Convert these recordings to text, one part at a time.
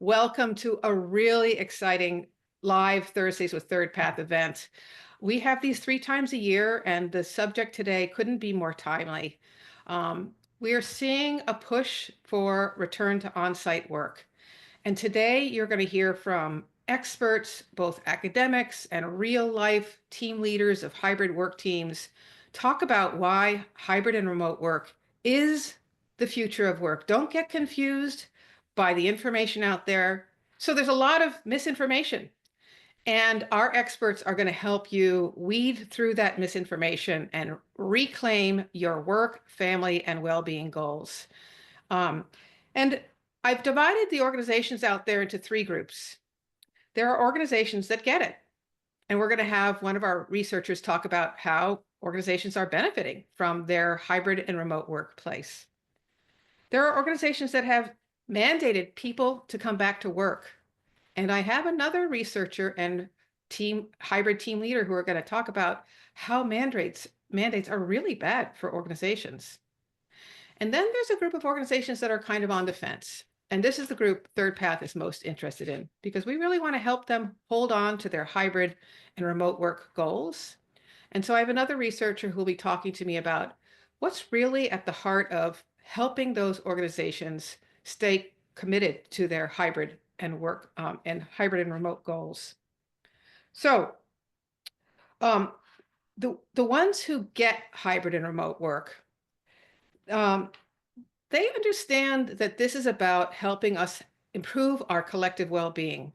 Welcome to a really exciting live Thursdays with ThirdPath event. We have these 3 times a year, and the subject today couldn't be more timely. We are seeing a push for return to on-site work. And today you're going to hear from experts, both academics and real life team leaders of hybrid work teams, talk about why hybrid and remote work is the future of work. Don't get confused by the information out there. So there's a lot of misinformation. And our experts are going to help you weed through that misinformation and reclaim your work, family, and well-being goals. Um, and I've divided the organizations out there into 3 groups. There are organizations that get it. And we're going to have one of our researchers talk about how organizations are benefiting from their hybrid and remote workplace. There are organizations that have mandated people to come back to work. And I have another researcher and hybrid team leader who are going to talk about how mandates are really bad for organizations. And then there's a group of organizations that are kind of on the fence. And this is the group ThirdPath is most interested in, because we really want to help them hold on to their hybrid and remote work goals. And so I have another researcher who will be talking to me about what's really at the heart of helping those organizations stay committed to their hybrid and hybrid and remote goals. So um, the ones who get hybrid and remote work, um, they understand that this is about helping us improve our collective well-being.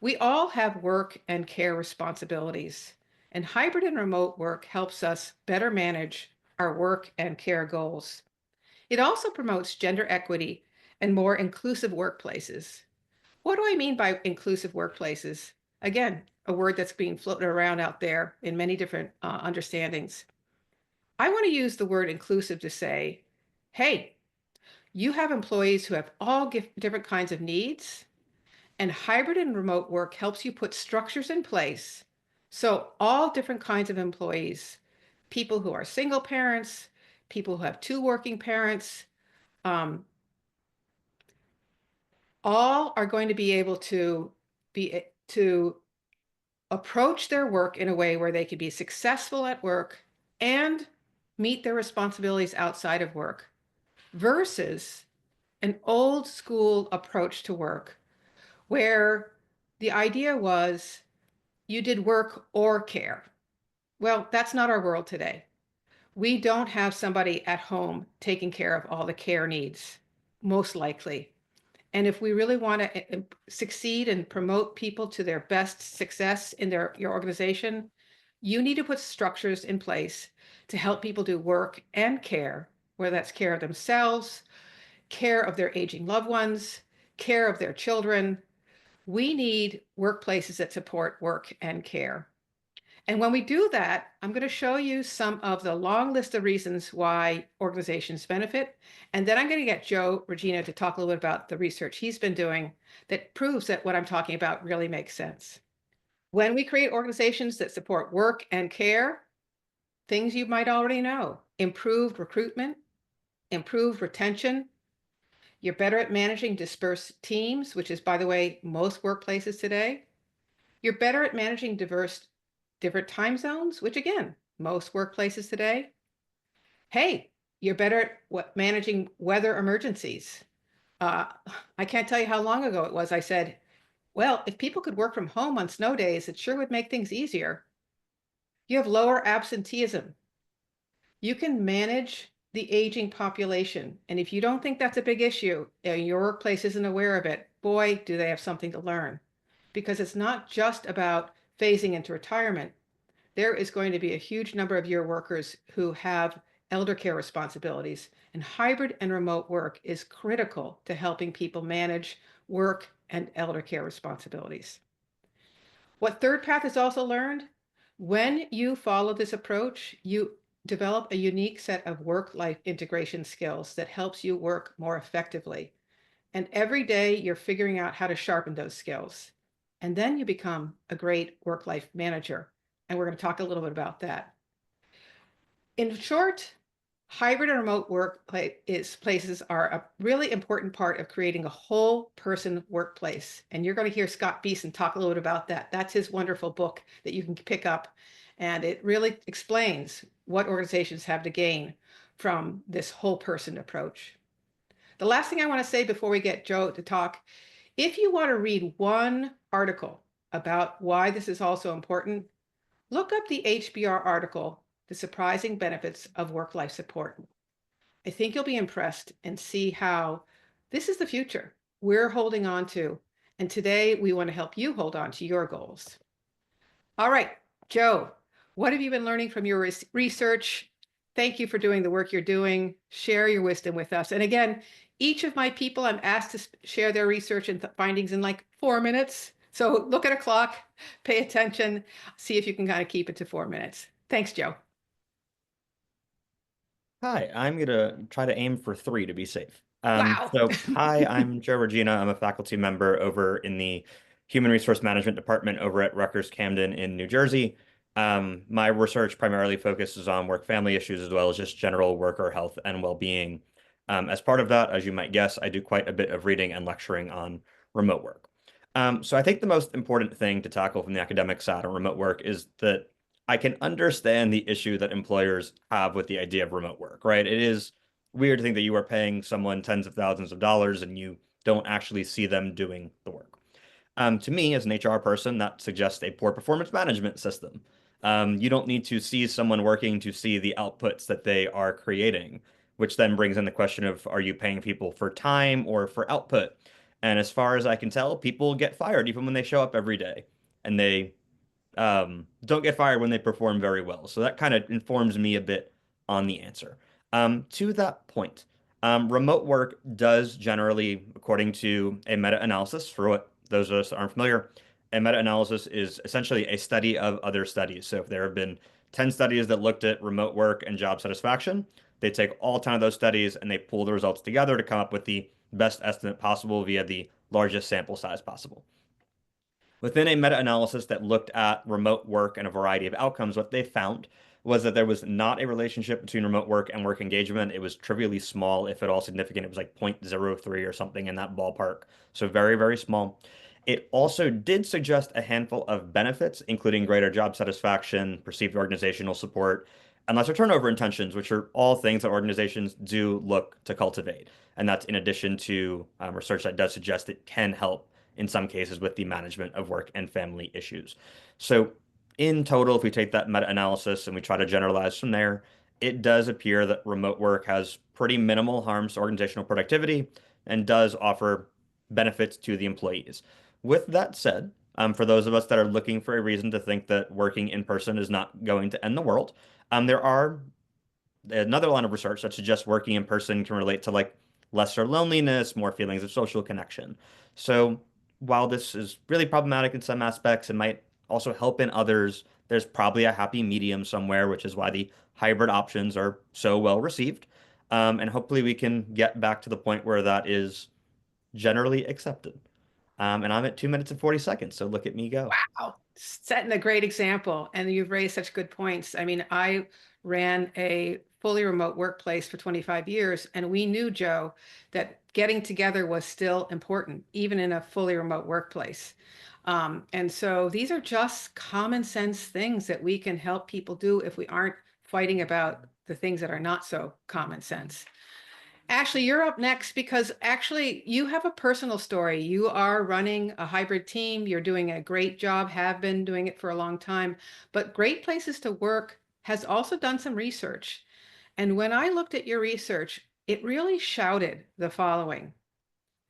We all have work and care responsibilities, and hybrid and remote work helps us better manage our work and care goals. It also promotes gender equity and more inclusive workplaces. What do I mean by inclusive workplaces? Again, a word that's being floated around out there in many different understandings. I want to use the word inclusive to say, hey, you have employees who have all different kinds of needs, and hybrid and remote work helps you put structures in place so all different kinds of employees, people who are single parents, people who have 2 working parents, um, all are going to be able to approach their work in a way where they can be successful at work and meet their responsibilities outside of work, versus an old school approach to work where the idea was you did work or care. Well, that's not our world today. We don't have somebody at home taking care of all the care needs, most likely. And if we really want to succeed and promote people to their best success in your organization, you need to put structures in place to help people do work and care, whether that's care of themselves, care of their aging loved ones, care of their children. We need workplaces that support work and care. And when we do that, I'm going to show you some of the long list of reasons why organizations benefit. And then I'm going to get Joe Regina to talk a little bit about the research he's been doing that proves that what I'm talking about really makes sense. When we create organizations that support work and care, things you might already know: improved recruitment, improved retention. You're better at managing dispersed teams, which is, by the way, most workplaces today. You're better at managing different time zones, which again, most workplaces today. Hey, you're better at managing weather emergencies. Uh, I can't tell you how long ago it was I said, well, if people could work from home on snow days, it sure would make things easier. You have lower absenteeism. You can manage the aging population. And if you don't think that's a big issue, and your workplace isn't aware of it, boy, do they have something to learn. Because it's not just about phasing into retirement. There is going to be a huge number of your workers who have elder care responsibilities, and hybrid and remote work is critical to helping people manage work and elder care responsibilities. What ThirdPath has also learned, when you follow this approach, you develop a unique set of work-life integration skills that helps you work more effectively. And every day you're figuring out how to sharpen those skills. And then you become a great work-life manager. And we're going to talk a little bit about that. In short, Hybrid and remote places are a really important part of creating a whole person workplace. And you're going to hear Scott Beeson talk a little bit about that. That's his wonderful book that you can pick up. And it really explains what organizations have to gain from this whole person approach. The last thing I want to say before we get Joe to talk, if you want to read one article about why this is also important, look up the HBR article, The Surprising Benefits of Work-Life Support. I think you'll be impressed and see how this is the future we're holding on to. And today we want to help you hold on to your goals. All right, Joe, what have you been learning from your research? Thank you for doing the work you're doing. Share your wisdom with us. And again, each of my people, I'm asked to share their research and findings in like 4 minutes. So look at a clock, pay attention, see if you can kind of keep it to 4 minutes. Thanks, Joe. Hi, I'm going to try to aim for three to be safe. Wow. Hi, I'm Joe Regina. I'm a faculty member over in the Human Resource Management Department over at Rutgers Camden in New Jersey. My research primarily focuses on work-family issues as well as just general worker health and well-being. As part of that, as you might guess, I do quite a bit of reading and lecturing on remote work. So I think the most important thing to tackle from the academic side on remote work is that I can understand the issue that employers have with the idea of remote work, right? It is weird to think that you are paying someone tens of thousands of dollars and you don't actually see them doing the work. To me, as an HR person, that suggests a poor performance management system. You don't need to see someone working to see the outputs that they are creating, which then brings in the question of, are you paying people for time or for output? And as far as I can tell, people get fired even when they show up every day and they don't get fired when they perform very well. So that kind of informs me a bit on the answer. To that point, remote work does generally, according to a meta-analysis, for what those of us that aren't familiar, a meta-analysis is essentially a study of other studies. So if there have been 10 studies that looked at remote work and job satisfaction, they take all 10 of those studies and they pull the results together to come up with the best estimate possible via the largest sample size possible. Within a meta-analysis that looked at remote work and a variety of outcomes, what they found was that there was not a relationship between remote work and work engagement. It was trivially small, if at all significant. It was like 0.03 or something in that ballpark. So very, very small. It also did suggest a handful of benefits, including greater job satisfaction, perceived organizational support, and lesser turnover intentions, which are all things that organizations do look to cultivate. And that's in addition to research that does suggest it can help in some cases with the management of work and family issues. So, in total, if we take that meta-analysis and we try to generalize from there, it does appear that remote work has pretty minimal harms to organizational productivity and does offer benefits to the employees. With that said, for those of us that are looking for a reason to think that working in person is not going to end the world, there are another line of research that suggests working in person can relate to like lesser loneliness, more feelings of social connection. So while this is really problematic in some aspects, it might also help in others. There's probably a happy medium somewhere, which is why the hybrid options are so well received. And hopefully we can get back to the point where that is generally accepted. And I'm at 2 minutes and 40 seconds, so look at me go. Wow, setting a great example. And you've raised such good points. I mean, I ran a fully remote workplace for 25 years, and we knew, Joe, that getting together was still important, even in a fully remote workplace. And so these are just common sense things that we can help people do if we aren't fighting about the things that are not so common sense. Ashley, you're up next because actually you have a personal story. You are running a hybrid team. You're doing a great job, have been doing it for a long time. But Great Places to Work has also done some research. And when I looked at your research, it really shouted the following.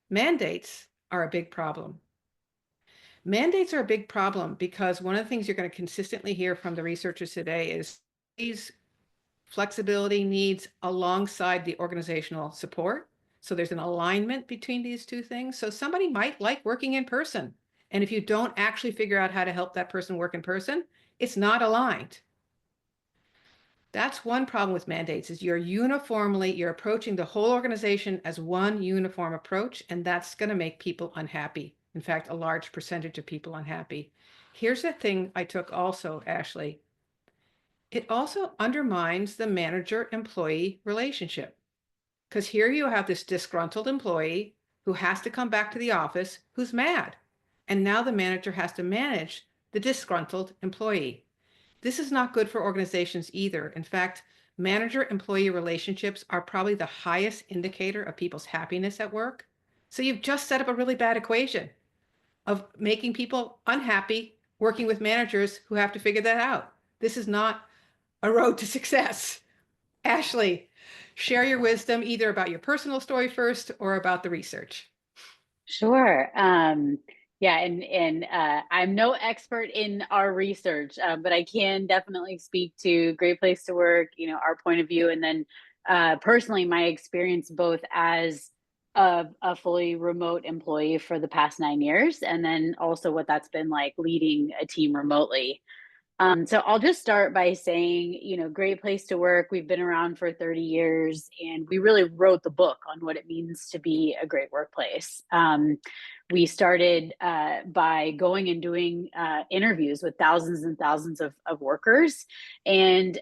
Mandates are a big problem. Mandates are a big problem because one of the things you're going to consistently hear from the researchers today is these flexibility needs alongside the organizational support. So there's an alignment between these two things. So somebody might like working in person. And if you don't actually figure out how to help that person work in person, it's not aligned. That's one problem with mandates is you're approaching the whole organization as one uniform approach, and that's going to make people unhappy. In fact, a large percentage of people unhappy. Here's the thing I took also, Ashley. It also undermines the manager-employee relationship. Because here you have this disgruntled employee who has to come back to the office who's mad. And now the manager has to manage the disgruntled employee. This is not good for organizations either. In fact, manager-employee relationships are probably the highest indicator of people's happiness at work. So you've just set up a really bad equation of making people unhappy working with managers who have to figure that out. This is not a road to success. Ashley, share your wisdom either about your personal story first or about the research. Sure. Yeah, and I'm no expert in our research, but I can definitely speak to Great Place to Work, our point of view, and then personally my experience both as a fully remote employee for the past 9 years, and then also what that's been like leading a team remotely. So I'll just start by saying, Great Place to Work. We've been around for 30 years and we really wrote the book on what it means to be a great workplace. We started by going and doing interviews with thousands and thousands of workers, and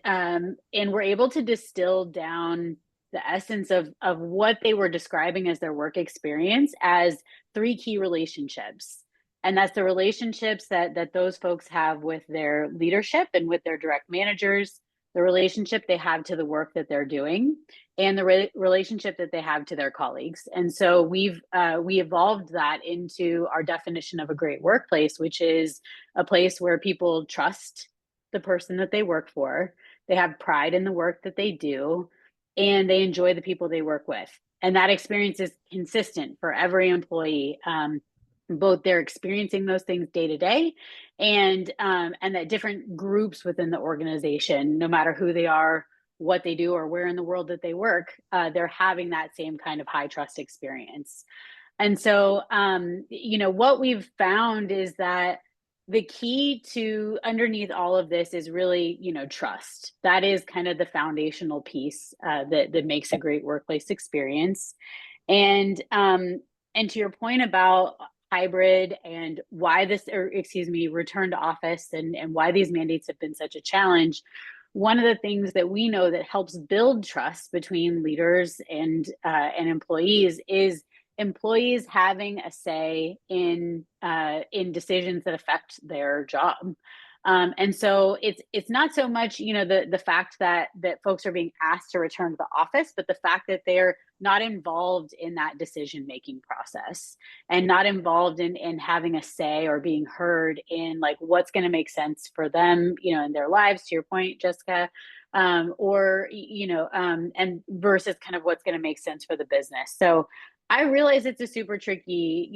we're able to distill down the essence of what they were describing as their work experience as three key relationships. And that's the relationships that those folks have with their leadership and with their direct managers, the relationship they have to the work that they're doing, and the relationship that they have to their colleagues. And so we evolved that into our definition of a great workplace, which is a place where people trust the person that they work for, they have pride in the work that they do, and they enjoy the people they work with. And that experience is consistent for every employee. Both they're experiencing those things day to day, and that different groups within the organization, no matter who they are, what they do, or where in the world that they work, they're having that same kind of high trust experience. And so, what we've found is that the key to underneath all of this is really, trust. That is kind of the foundational piece that makes a great workplace experience. And to your point about hybrid and why this, or excuse me, return to office, and why these mandates have been such a challenge, one of the things that we know that helps build trust between leaders and employees is employees having a say in decisions that affect their job. And so it's not so much, the fact that folks are being asked to return to the office, but the fact that they're not involved in that decision making process, and not involved in having a say or being heard in like what's going to make sense for them, in their lives. To your point, Jessica, and versus kind of what's going to make sense for the business. So I realize it's a super tricky,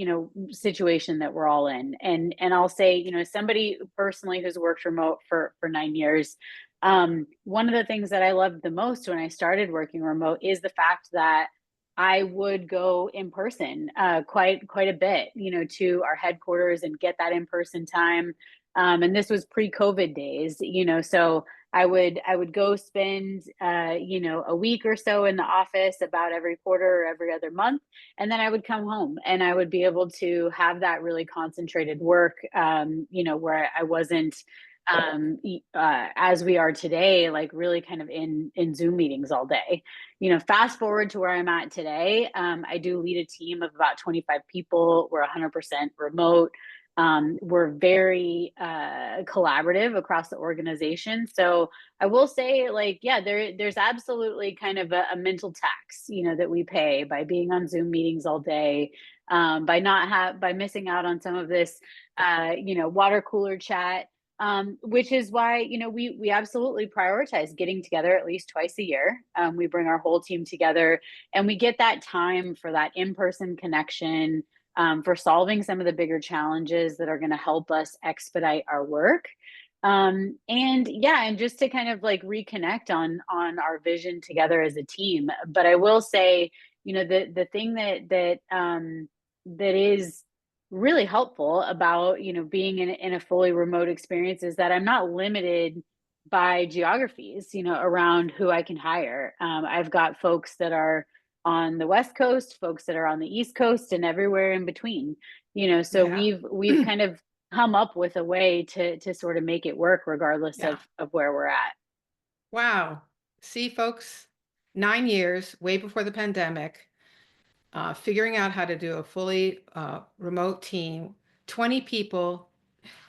situation that we're all in. And I'll say, somebody personally who's worked remote for 9 years, one of the things that I loved the most when I started working remote is the fact that I would go in person quite a bit, to our headquarters and get that in person time. And this was pre-COVID days, so I would go spend a week or so in the office about every quarter or every other month, and then I would come home and I would be able to have that really concentrated work, where I wasn't as we are today, like really kind of in Zoom meetings all day. Fast forward to where I'm at today, I do lead a team of about 25 people. We're 100% remote. We're very collaborative across the organization. So I will say, like, yeah, there's absolutely kind of a mental tax, that we pay by being on Zoom meetings all day, by missing out on some of this, water cooler chat. Which is why, we absolutely prioritize getting together at least twice a year. We bring our whole team together and we get that time for that in-person connection, for solving some of the bigger challenges that are going to help us expedite our work. And just to kind of like reconnect on our vision together as a team. But I will say, the thing that is really helpful about, being in a fully remote experience is that I'm not limited by geographies, around who I can hire. I've got folks that are on the West Coast, folks that are on the East Coast, and everywhere in between. So Yeah. we've kind of come up with a way to sort of make it work regardless Yeah. of where we're at. Wow. See, folks, 9 years, way before the pandemic, figuring out how to do a fully remote team, 20 people.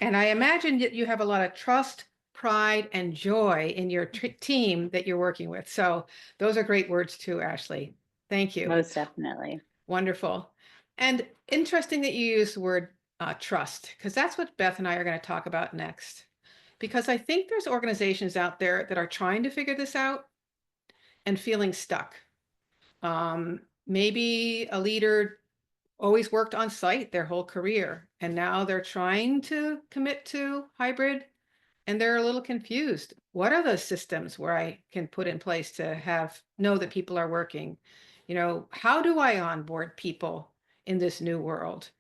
And I imagine that you have a lot of trust, pride, and joy in your team that you're working with. So those are great words too, Ashley. Thank you. Most definitely. Wonderful. And interesting that you use the word trust, because that's what Beth and I are going to talk about next. Because I think there's organizations out there that are trying to figure this out and feeling stuck. Maybe a leader always worked on site their whole career, and now they're trying to commit to hybrid, and they're a little confused. What are those systems where I can put in place to know that people are working? How do I onboard people in this new world?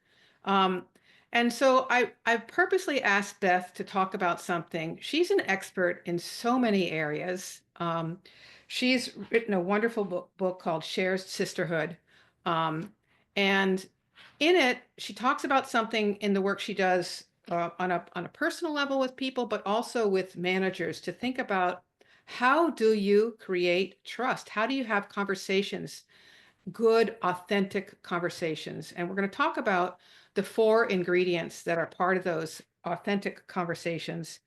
Um, and so I purposely asked Beth to talk about something. She's an expert in so many areas. She's written a wonderful book called Shared Sisterhood. And in it, she talks about something in the work she does on a personal level with people, but also with managers, to think about, how do you create trust? How do you have conversations, good, authentic conversations? And we're going to talk about the 4 ingredients that are part of those authentic conversations.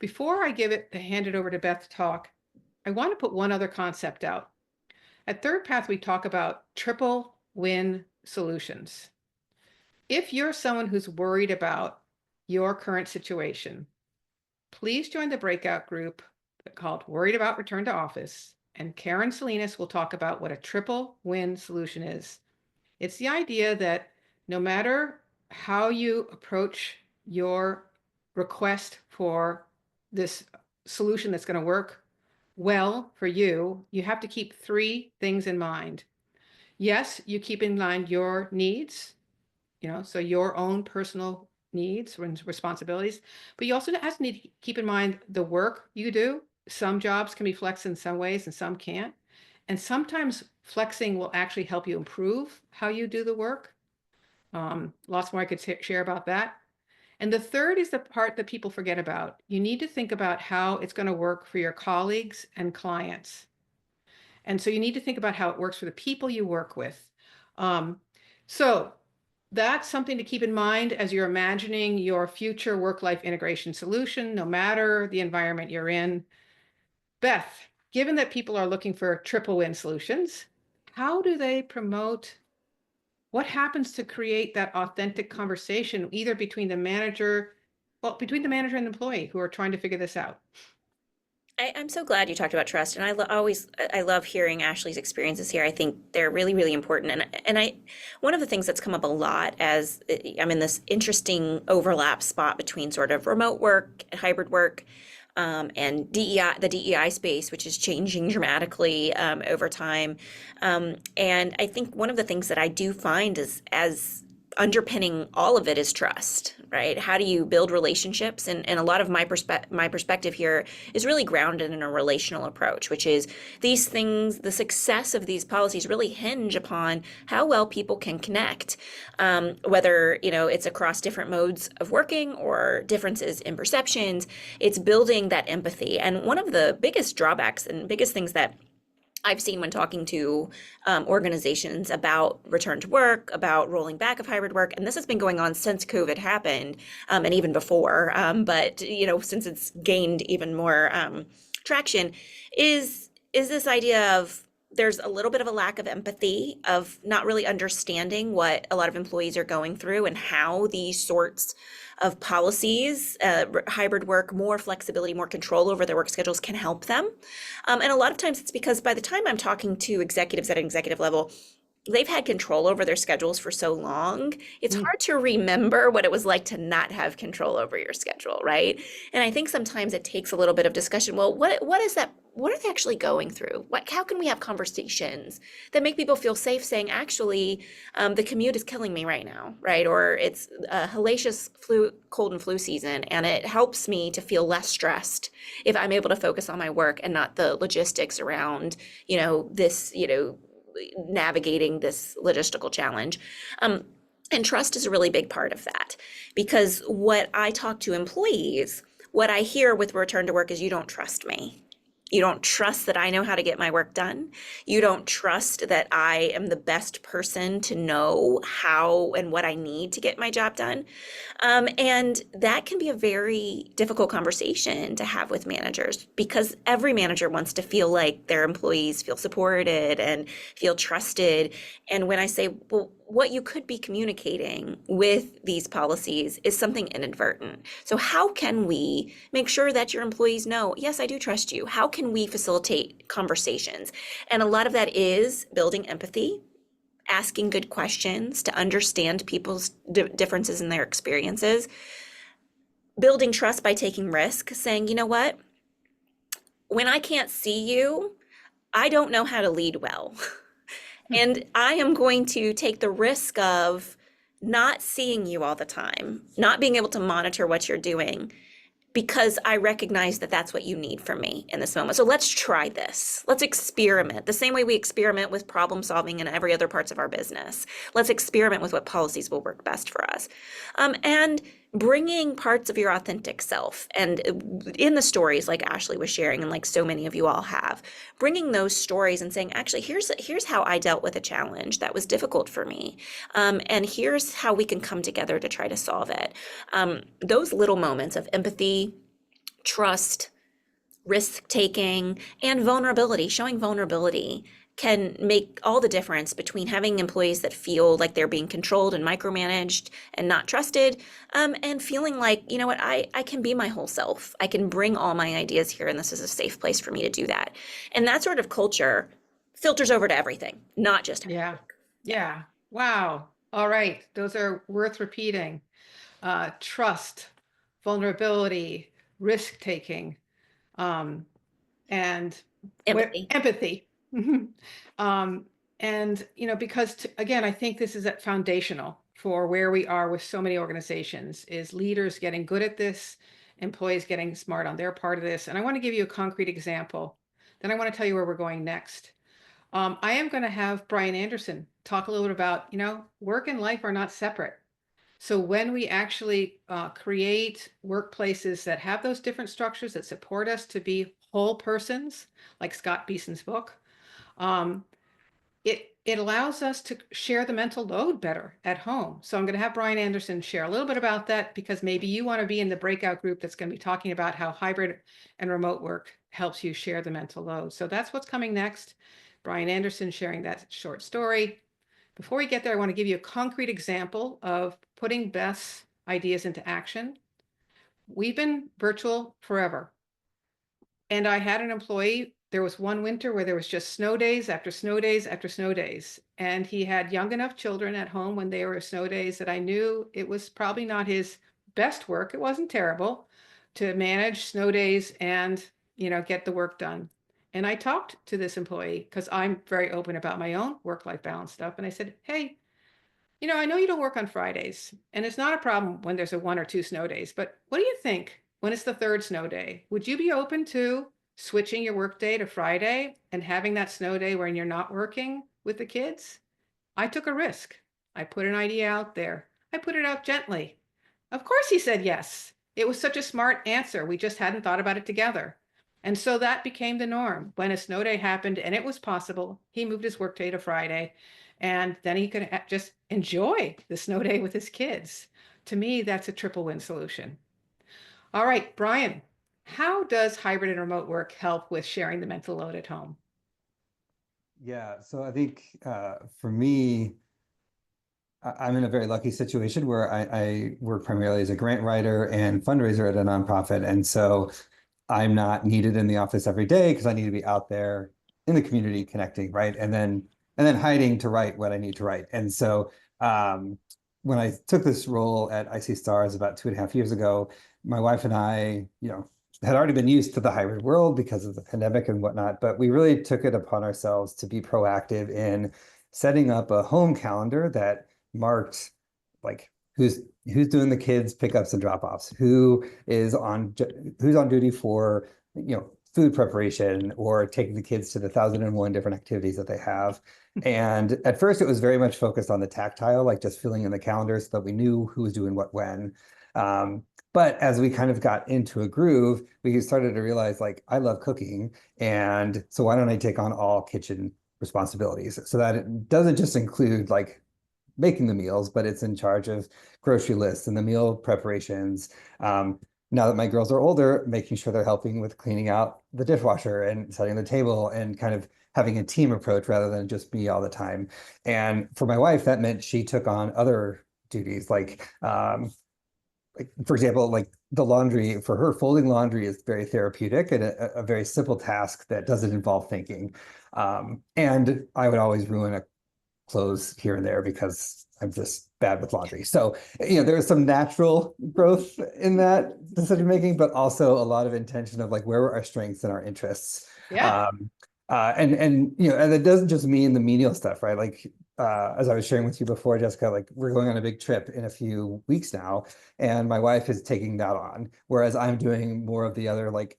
Before I hand it over to Beth to talk, I want to put one other concept out. At ThirdPath, we talk about triple win solutions. If you're someone who's worried about your current situation, please join the breakout group called Worried About Return to Office, and Karen Salinas will talk about what a triple win solution is. It's the idea that no matter how you approach your request for this solution that's going to work well for you, you have to keep 3 things in mind. Yes, you keep in mind your needs, so your own personal needs and responsibilities, but you also have to keep in mind the work you do. Some jobs can be flexed in some ways and some can't. And sometimes flexing will actually help you improve how you do the work. Lots more I could share about that. And the third is the part that people forget about. You need to think about how it's going to work for your colleagues and clients. And so you need to think about how it works for the people you work with. So that's something to keep in mind as you're imagining your future work-life integration solution, no matter the environment you're in. Beth, given that people are looking for triple win solutions, how do they promote? What happens to create that authentic conversation, either between the manager and employee who are trying to figure this out? I'm so glad you talked about trust, and I love hearing Ashley's experiences here. I think they're really, really important, and one of the things that's come up a lot as I'm in this interesting overlap spot between sort of remote work, hybrid work, and DEI, the DEI space, which is changing dramatically over time. And I think one of the things that I do find is, as underpinning all of it, is trust, right? How do you build relationships? And a lot of my perspective here is really grounded in a relational approach, which is these things, the success of these policies really hinge upon how well people can connect, whether, it's across different modes of working or differences in perceptions. It's building that empathy. And one of the biggest drawbacks and biggest things that I've seen when talking to organizations about return to work, about rolling back of hybrid work, and this has been going on since COVID happened, and even before, but since it's gained even more traction, is this idea of there's a little bit of a lack of empathy, of not really understanding what a lot of employees are going through and how these sorts of policies, hybrid work, more flexibility, more control over their work schedules can help them. And a lot of times it's because by the time I'm talking to executives at an executive level, they've had control over their schedules for so long, it's hard to remember what it was like to not have control over your schedule, right? And I think sometimes it takes a little bit of discussion. Well, what is that? What are they actually going through? How can we have conversations that make people feel safe saying, actually, the commute is killing me right now, right? Or it's a hellacious cold and flu season, and it helps me to feel less stressed if I'm able to focus on my work and not the logistics around, this, navigating this logistical challenge. And trust is a really big part of that, because what I talk to employees, what I hear with return to work is, you don't trust me. You don't trust that I know how to get my work done. You don't trust that I am the best person to know how and what I need to get my job done. And that can be a very difficult conversation to have with managers because every manager wants to feel like their employees feel supported and feel trusted. And when I say, well, what you could be communicating with these policies is something inadvertent. So, how can we make sure that your employees know, yes, I do trust you? How can we facilitate conversations? And a lot of that is building empathy, asking good questions to understand people's differences in their experiences, building trust by taking risk, saying, you know what, when I can't see you, I don't know how to lead well. And I am going to take the risk of not seeing you all the time, not being able to monitor what you're doing, because I recognize that that's what you need from me in this moment. So let's try this. Let's experiment the same way we experiment with problem solving in every other parts of our business. Let's experiment with what policies will work best for us. And bringing parts of your authentic self, and in the stories like Ashley was sharing and like so many of you all have, bringing those stories and saying, actually, here's how I dealt with a challenge that was difficult for me. And here's how we can come together to try to solve it. Those little moments of empathy, trust, risk taking, and vulnerability, showing vulnerability, can make all the difference between having employees that feel like they're being controlled and micromanaged and not trusted, and feeling like, you know what, I can be my whole self. I can bring all my ideas here, and this is a safe place for me to do that. And that sort of culture filters over to everything, not just Yeah. Yeah. Wow. All right. Those are worth repeating. Trust, vulnerability, risk taking, and empathy. empathy. And, because again, I think this is foundational for where we are with so many organizations, is leaders getting good at this, employees getting smart on their part of this. And I want to give you a concrete example. Then I want to tell you where we're going next. I am going to have Brian Anderson talk a little bit about, work and life are not separate. So when we actually create workplaces that have those different structures that support us to be whole persons, like Scott Beeson's book, um, it allows us to share the mental load better at home. So I'm going to have Brian Anderson share a little bit about that, because maybe you want to be in the breakout group that's going to be talking about how hybrid and remote work helps you share the mental load. So that's what's coming next. Brian Anderson sharing that short story. Before we get there, I want to give you a concrete example of putting Beth's ideas into action. We've been virtual forever. And I had an employee, there was one winter where there was just snow days after snow days after snow days. And he had young enough children at home when they were snow days that I knew it was probably not his best work. It wasn't terrible to manage snow days and, get the work done. And I talked to this employee because I'm very open about my own work-life balance stuff. And I said, hey, I know you don't work on Fridays, and it's not a problem when there's a 1 or 2 snow days, but what do you think when it's the 3rd snow day? Would you be open to switching your work day to Friday and having that snow day when you're not working with the kids? I took a risk. I put an idea out there. I put it out gently. Of course he said yes. It was such a smart answer. We just hadn't thought about it together. And so that became the norm. When a snow day happened and it was possible, he moved his work day to Friday, and then he could just enjoy the snow day with his kids. To me, that's a triple win solution. All right, Brian, how does hybrid and remote work help with sharing the mental load at home? Yeah, so I think for me, I'm in a very lucky situation where I work primarily as a grant writer and fundraiser at a nonprofit. And so I'm not needed in the office every day because I need to be out there in the community connecting, right? And then hiding to write what I need to write. And so when I took this role at IC Stars about 2.5 years ago, my wife and I, had already been used to the hybrid world because of the pandemic and whatnot, but we really took it upon ourselves to be proactive in setting up a home calendar that marked like who's doing the kids pickups and drop-offs, who's on duty for food preparation or taking the kids to the 1,001 different activities that they have. And at first it was very much focused on the tactile, like just filling in the calendar so that we knew who was doing what when. But as we kind of got into a groove, we started to realize like, I love cooking. And so why don't I take on all kitchen responsibilities so that it doesn't just include like making the meals, but it's in charge of grocery lists and the meal preparations. Now that my girls are older, making sure they're helping with cleaning out the dishwasher and setting the table and kind of having a team approach rather than just me all the time. And for my wife, that meant she took on other duties like for example, like the laundry for her, folding laundry is very therapeutic and a very simple task that doesn't involve thinking. And I would always ruin a clothes here and there because I'm just bad with laundry. So, there's some natural growth in that decision making, but also a lot of intention of like, where are our strengths and our interests? Yeah. And it doesn't just mean the menial stuff, right? Like, as I was sharing with you before, Jessica, like we're going on a big trip in a few weeks now, and my wife is taking that on, whereas I'm doing more of the other like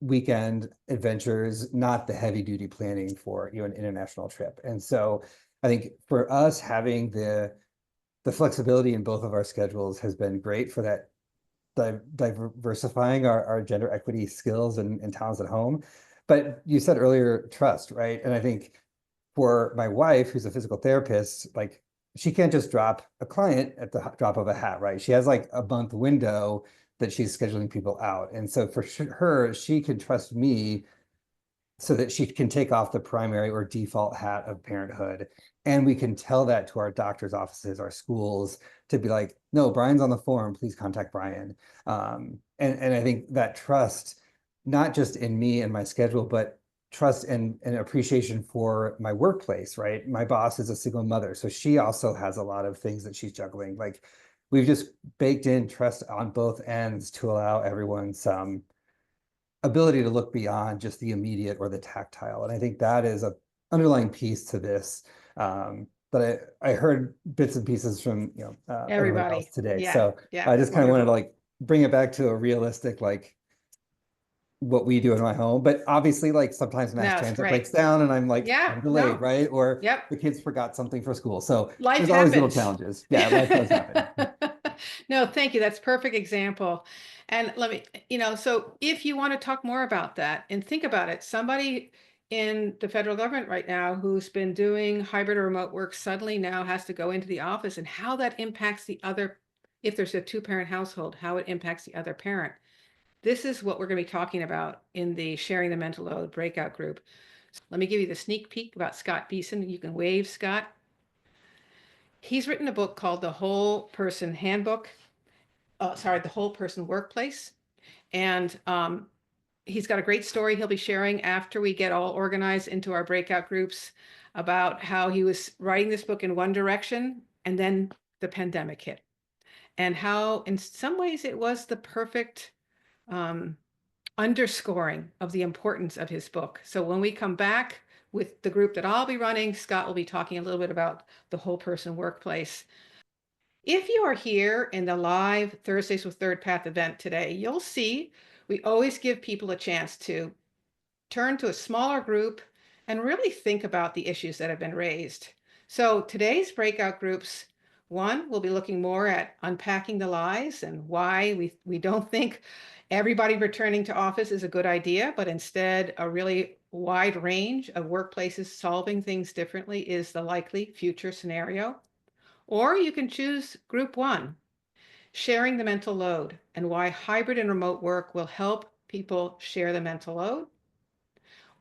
weekend adventures, not the heavy duty planning for an international trip. And so I think for us, having the flexibility in both of our schedules has been great for that diversifying our gender equity skills and talents at home. But you said earlier, trust, right? And I think for my wife, who's a physical therapist, like she can't just drop a client at the drop of a hat, right? She has like a month window that she's scheduling people out. And so for her, she can trust me so that she can take off the primary or default hat of parenthood. And we can tell that to our doctor's offices, our schools, to be like, no, Brian's on the form, please contact Brian. And I think that trust, not just in me and my schedule, but trust and appreciation for my workplace, right? My boss is a single mother, so she also has a lot of things that she's juggling. Like we've just baked in trust on both ends to allow everyone some ability to look beyond just the immediate or the tactile. And I think that is a underlying piece to this. But I heard bits and pieces from everybody else Everybody. today. Yeah. So Yeah. I just kind of wanted to Wonderful. like bring it back to a realistic like what we do in my home. But obviously, like sometimes mass No, transit breaks right. down and I'm like, Yeah. I'm delayed, No. right? Or Yep. the kids forgot something for school. So Life there's always little happens. challenges. Yeah, life does happen. No, thank you. That's a perfect example. And let me, so if you want to talk more about that and think about it, somebody in the federal government right now who's been doing hybrid or remote work suddenly now has to go into the office, and how that impacts the other, if there's a two-parent household, how it impacts the other parent. This is what we're going to be talking about in the Sharing the Mental Load breakout group. Let me give you the sneak peek about Scott Beeson. You can wave, Scott. He's written a book called The Whole Person Handbook. The Whole Person Workplace. And he's got a great story he'll be sharing after we get all organized into our breakout groups about how he was writing this book in one direction and then the pandemic hit. And how in some ways it was the perfect underscoring of the importance of his book. So when we come back with the group that I'll be running, Scott will be talking a little bit about the whole person workplace. If you are here in the live Thursdays with ThirdPath event today, you'll see we always give people a chance to turn to a smaller group and really think about the issues that have been raised. So today's breakout groups, one, we'll be looking more at unpacking the lies and why we don't think everybody returning to office is a good idea, but instead a really wide range of workplaces solving things differently is the likely future scenario. Or you can choose group one, sharing the mental load and why hybrid and remote work will help people share the mental load.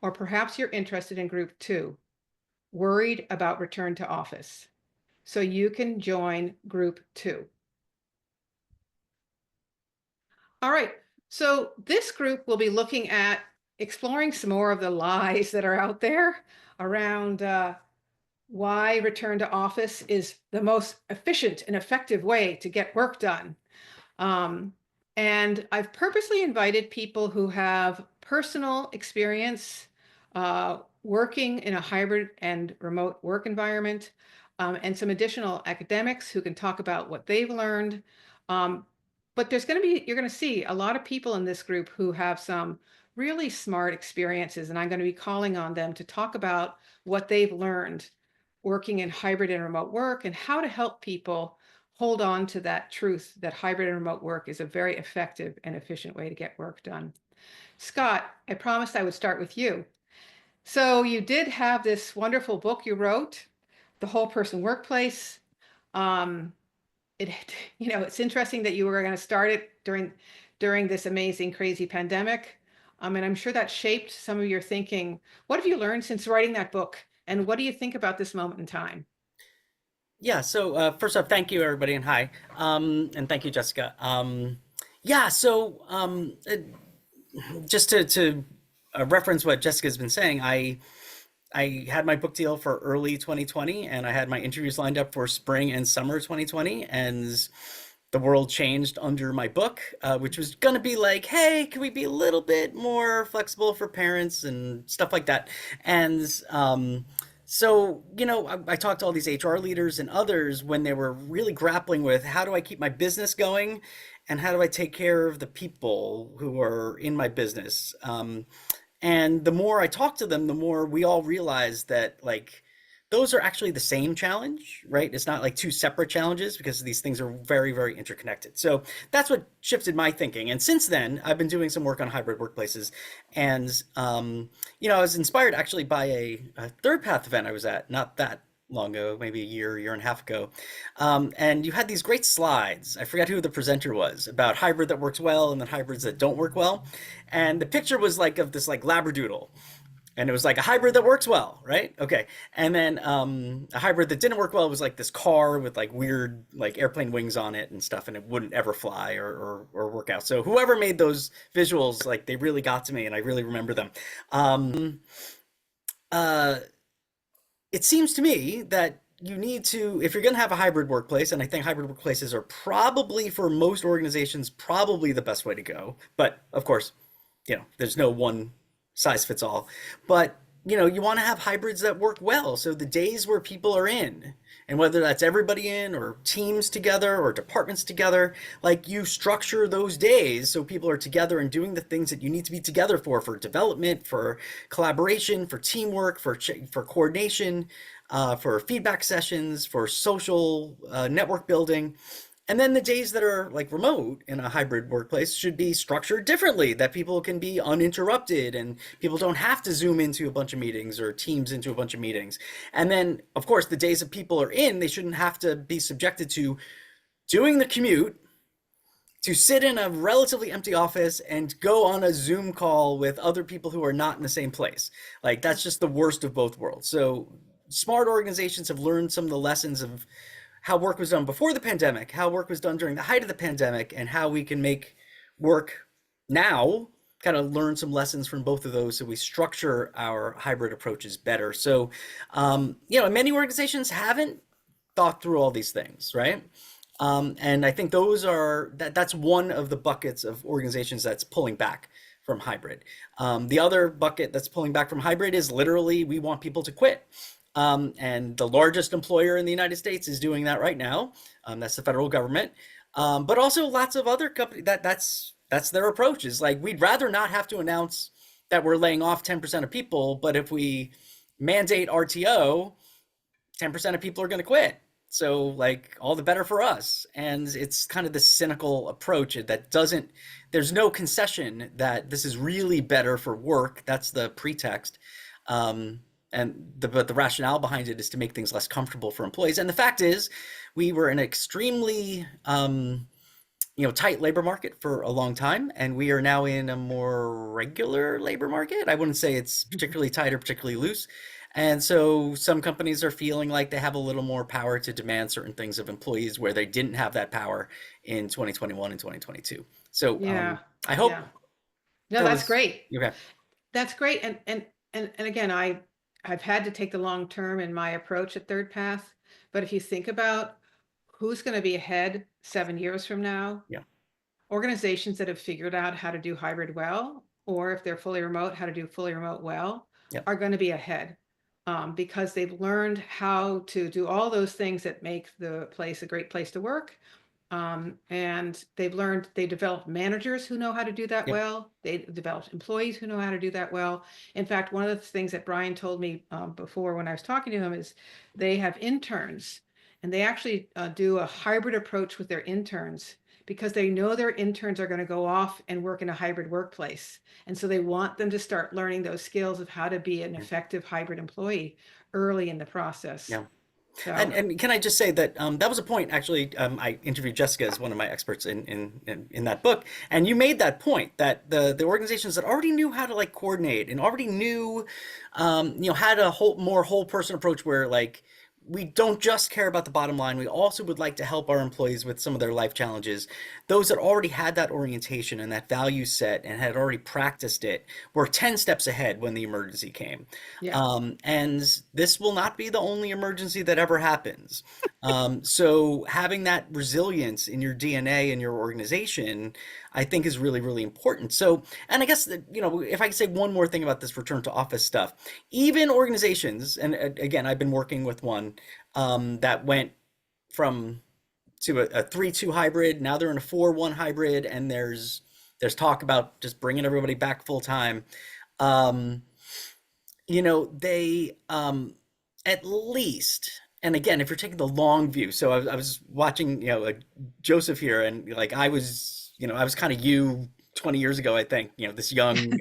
Or perhaps you're interested in group two, worried about return to office. So you can join group two. All right. So this group will be looking at exploring some more of the lies that are out there around why return to office is the most efficient and effective way to get work done. And I've purposely invited people who have personal experience working in a hybrid and remote work environment, and some additional academics who can talk about what they've learned. But you're going to see a lot of people in this group who have some really smart experiences, and I'm going to be calling on them to talk about what they've learned working in hybrid and remote work and how to help people hold on to that truth that hybrid and remote work is a very effective and efficient way to get work done. Scott, I promised I would start with you. So you did have this wonderful book you wrote, The Whole Person Workplace. Um, it, it's interesting that you were going to start it during this amazing, crazy pandemic. And I'm sure that shaped some of your thinking. What have you learned since writing that book? And what do you think about this moment in time? Yeah, so first off, thank you everybody and hi. And thank you, Jessica. Yeah, so just to reference what Jessica's been saying, I had my book deal for early 2020 and I had my interviews lined up for spring and summer 2020, and the world changed under my book, which was going to be like, hey, can we be a little bit more flexible for parents and stuff like that? And so, I talked to all these HR leaders and others when they were really grappling with how do I keep my business going and how do I take care of the people who are in my business? And the more I talked to them, the more we all realized that like those are actually the same challenge, right? It's not like two separate challenges because these things are very, very interconnected. So that's what shifted my thinking. And since then, I've been doing some work on hybrid workplaces. And, I was inspired actually by a ThirdPath event I was at not that long ago, maybe a year and a half ago. And you had these great slides. I forget who the presenter was about hybrid that works well and then hybrids that don't work well. And the picture was like of this like Labradoodle. And it was like a hybrid that works well, right? Okay. And then a hybrid that didn't work well was like this car with like weird like airplane wings on it and stuff, and it wouldn't ever fly or work out. So whoever made those visuals, like they really got to me and I really remember them. It seems to me that you need to, if you're going to have a hybrid workplace, and I think hybrid workplaces are probably for most organizations, probably the best way to go. But of course, there's no one size fits all. But, you want to have hybrids that work well. So the days where people are in, and whether that's everybody in or teams together or departments together, like you structure those days so people are together and doing the things that you need to be together for development, for collaboration, for teamwork, for coordination, for feedback sessions, for social network building. And then the days that are like remote in a hybrid workplace should be structured differently, that people can be uninterrupted and people don't have to Zoom into a bunch of meetings or Teams into a bunch of meetings. And then, of course, the days that people are in, they shouldn't have to be subjected to doing the commute, to sit in a relatively empty office and go on a Zoom call with other people who are not in the same place. Like that's just the worst of both worlds. So smart organizations have learned some of the lessons of how work was done before the pandemic, how work was done during the height of the pandemic, and how we can make work now, kind of learn some lessons from both of those so we structure our hybrid approaches better. So, many organizations haven't thought through all these things, right? And I think that's one of the buckets of organizations that's pulling back from hybrid. The other bucket that's pulling back from hybrid is literally we want people to quit. And the largest employer in the United States is doing that right now. That's the federal government. But also lots of other companies that's their approach is like, we'd rather not have to announce that we're laying off 10% of people, but if we mandate RTO, 10% of people are going to quit. So like all the better for us. And it's kind of the cynical approach that there's no concession that this is really better for work. That's the pretext. But the rationale behind it is to make things less comfortable for employees. And the fact is, we were in an extremely, tight labor market for a long time, and we are now in a more regular labor market. I wouldn't say it's particularly tight or particularly loose. And so some companies are feeling like they have a little more power to demand certain things of employees where they didn't have that power in 2021 and 2022. So Yeah. I hope. Yeah. No, that's great. Okay. That's great. And again, I've had to take the long term in my approach at ThirdPath. But if you think about who's going to be ahead 7 years from now, Yeah. Organizations that have figured out how to do hybrid well, or if they're fully remote, how to do fully remote well, Yeah. are going to be ahead because they've learned how to do all those things that make the place a great place to work. And they developed managers who know how to do that Yeah. well. They developed employees who know how to do that well. In fact, one of the things that Brian told me before when I was talking to him is they have interns, and they actually do a hybrid approach with their interns because they know their interns are going to go off and work in a hybrid workplace. And so they want them to start learning those skills of how to be an effective hybrid employee early in the process. Yeah. So, And can I just say that that was a point actually. I interviewed Jessica as one of my experts in that book, and you made that point that the organizations that already knew how to like coordinate and already knew, had a more whole person approach where like we don't just care about the bottom line. We also would like to help our employees with some of their life challenges. Those that already had that orientation and that value set and had already practiced it were 10 steps ahead when the emergency came. yeah. And this will not be the only emergency that ever happens. So having that resilience in your DNA and your organization, I think is really, really important. So, and I guess that, if I could say one more thing about this return to office stuff, even organizations, and again, I've been working with one that went from to a 3-2 hybrid. Now they're in a 4-1 hybrid, and there's talk about just bringing everybody back full time. They at least, and again, if you're taking the long view, so I was watching, Joseph here, and like I was kind of you 20 years ago, I think, this young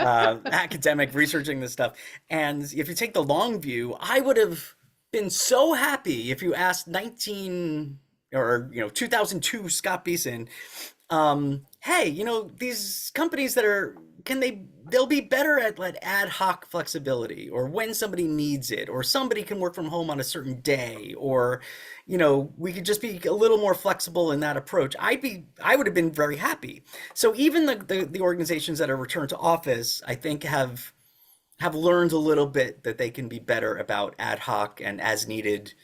academic researching this stuff. And if you take the long view, I would have been so happy if you asked 2002 Scott Beeson, hey, these companies that they'll be better at like ad hoc flexibility, or when somebody needs it, or somebody can work from home on a certain day, or we could just be a little more flexible in that approach. I would have been very happy. So even the organizations that are returned to office, I think have learned a little bit that they can be better about ad hoc and as needed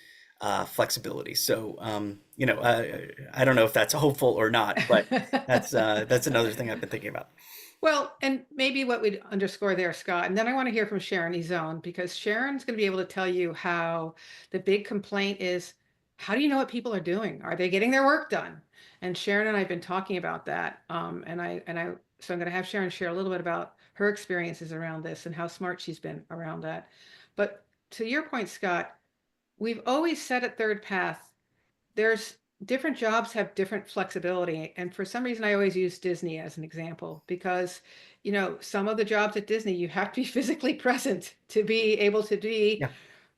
flexibility. So I don't know if that's hopeful or not, but that's another thing I've been thinking about. Well, and maybe what we'd underscore there, Scott, and then I want to hear from Sharon Ezone, because Sharon's going to be able to tell you how the big complaint is, how do you know what people are doing? Are they getting their work done? And Sharon and I have been talking about that. So I'm going to have Sharon share a little bit about her experiences around this and how smart she's been around that. But to your point, Scott, we've always said at ThirdPath, there's different jobs have different flexibility. And for some reason, I always use Disney as an example because, some of the jobs at Disney, you have to be physically present to be able to be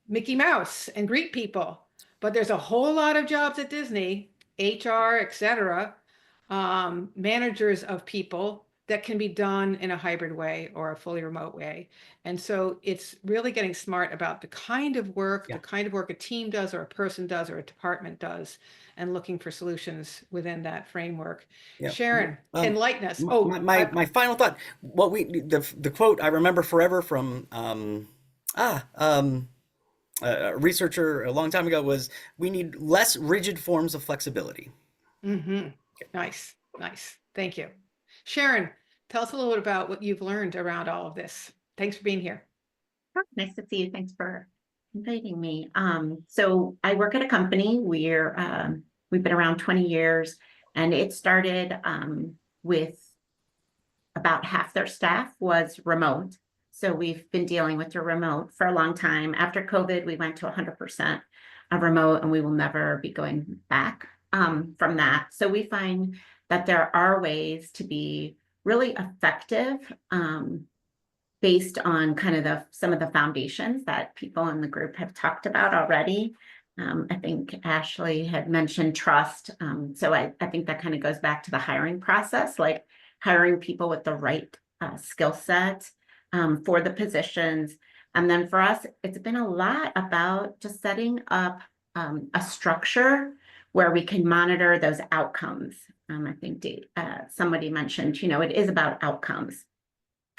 Mickey Mouse and greet people. But there's a whole lot of jobs at Disney, HR, etc., managers of people that can be done in a hybrid way or a fully remote way. And so it's really getting smart about the kind of work a team does or a person does or a department does, and looking for solutions within that framework. Yeah. Sharon, enlighten us. My final thought, the quote I remember forever from a researcher a long time ago was, we need less rigid forms of flexibility. Mm-hmm. Nice. Thank you. Sharon, tell us a little bit about what you've learned around all of this. Thanks for being here. Nice to see you. Thanks for inviting me. So I work at a company. We've been around 20 years, and it started with about half their staff was remote. So we've been dealing with the remote for a long time. After COVID, we went to 100% of remote, and we will never be going back from that. So we find that there are ways to be really effective based on kind of some of the foundations that people in the group have talked about already. I think Ashley had mentioned trust. So I think that kind of goes back to the hiring process, like hiring people with the right skill set for the positions. And then for us, it's been a lot about just setting up a structure where we can monitor those outcomes. I think somebody mentioned, it is about outcomes.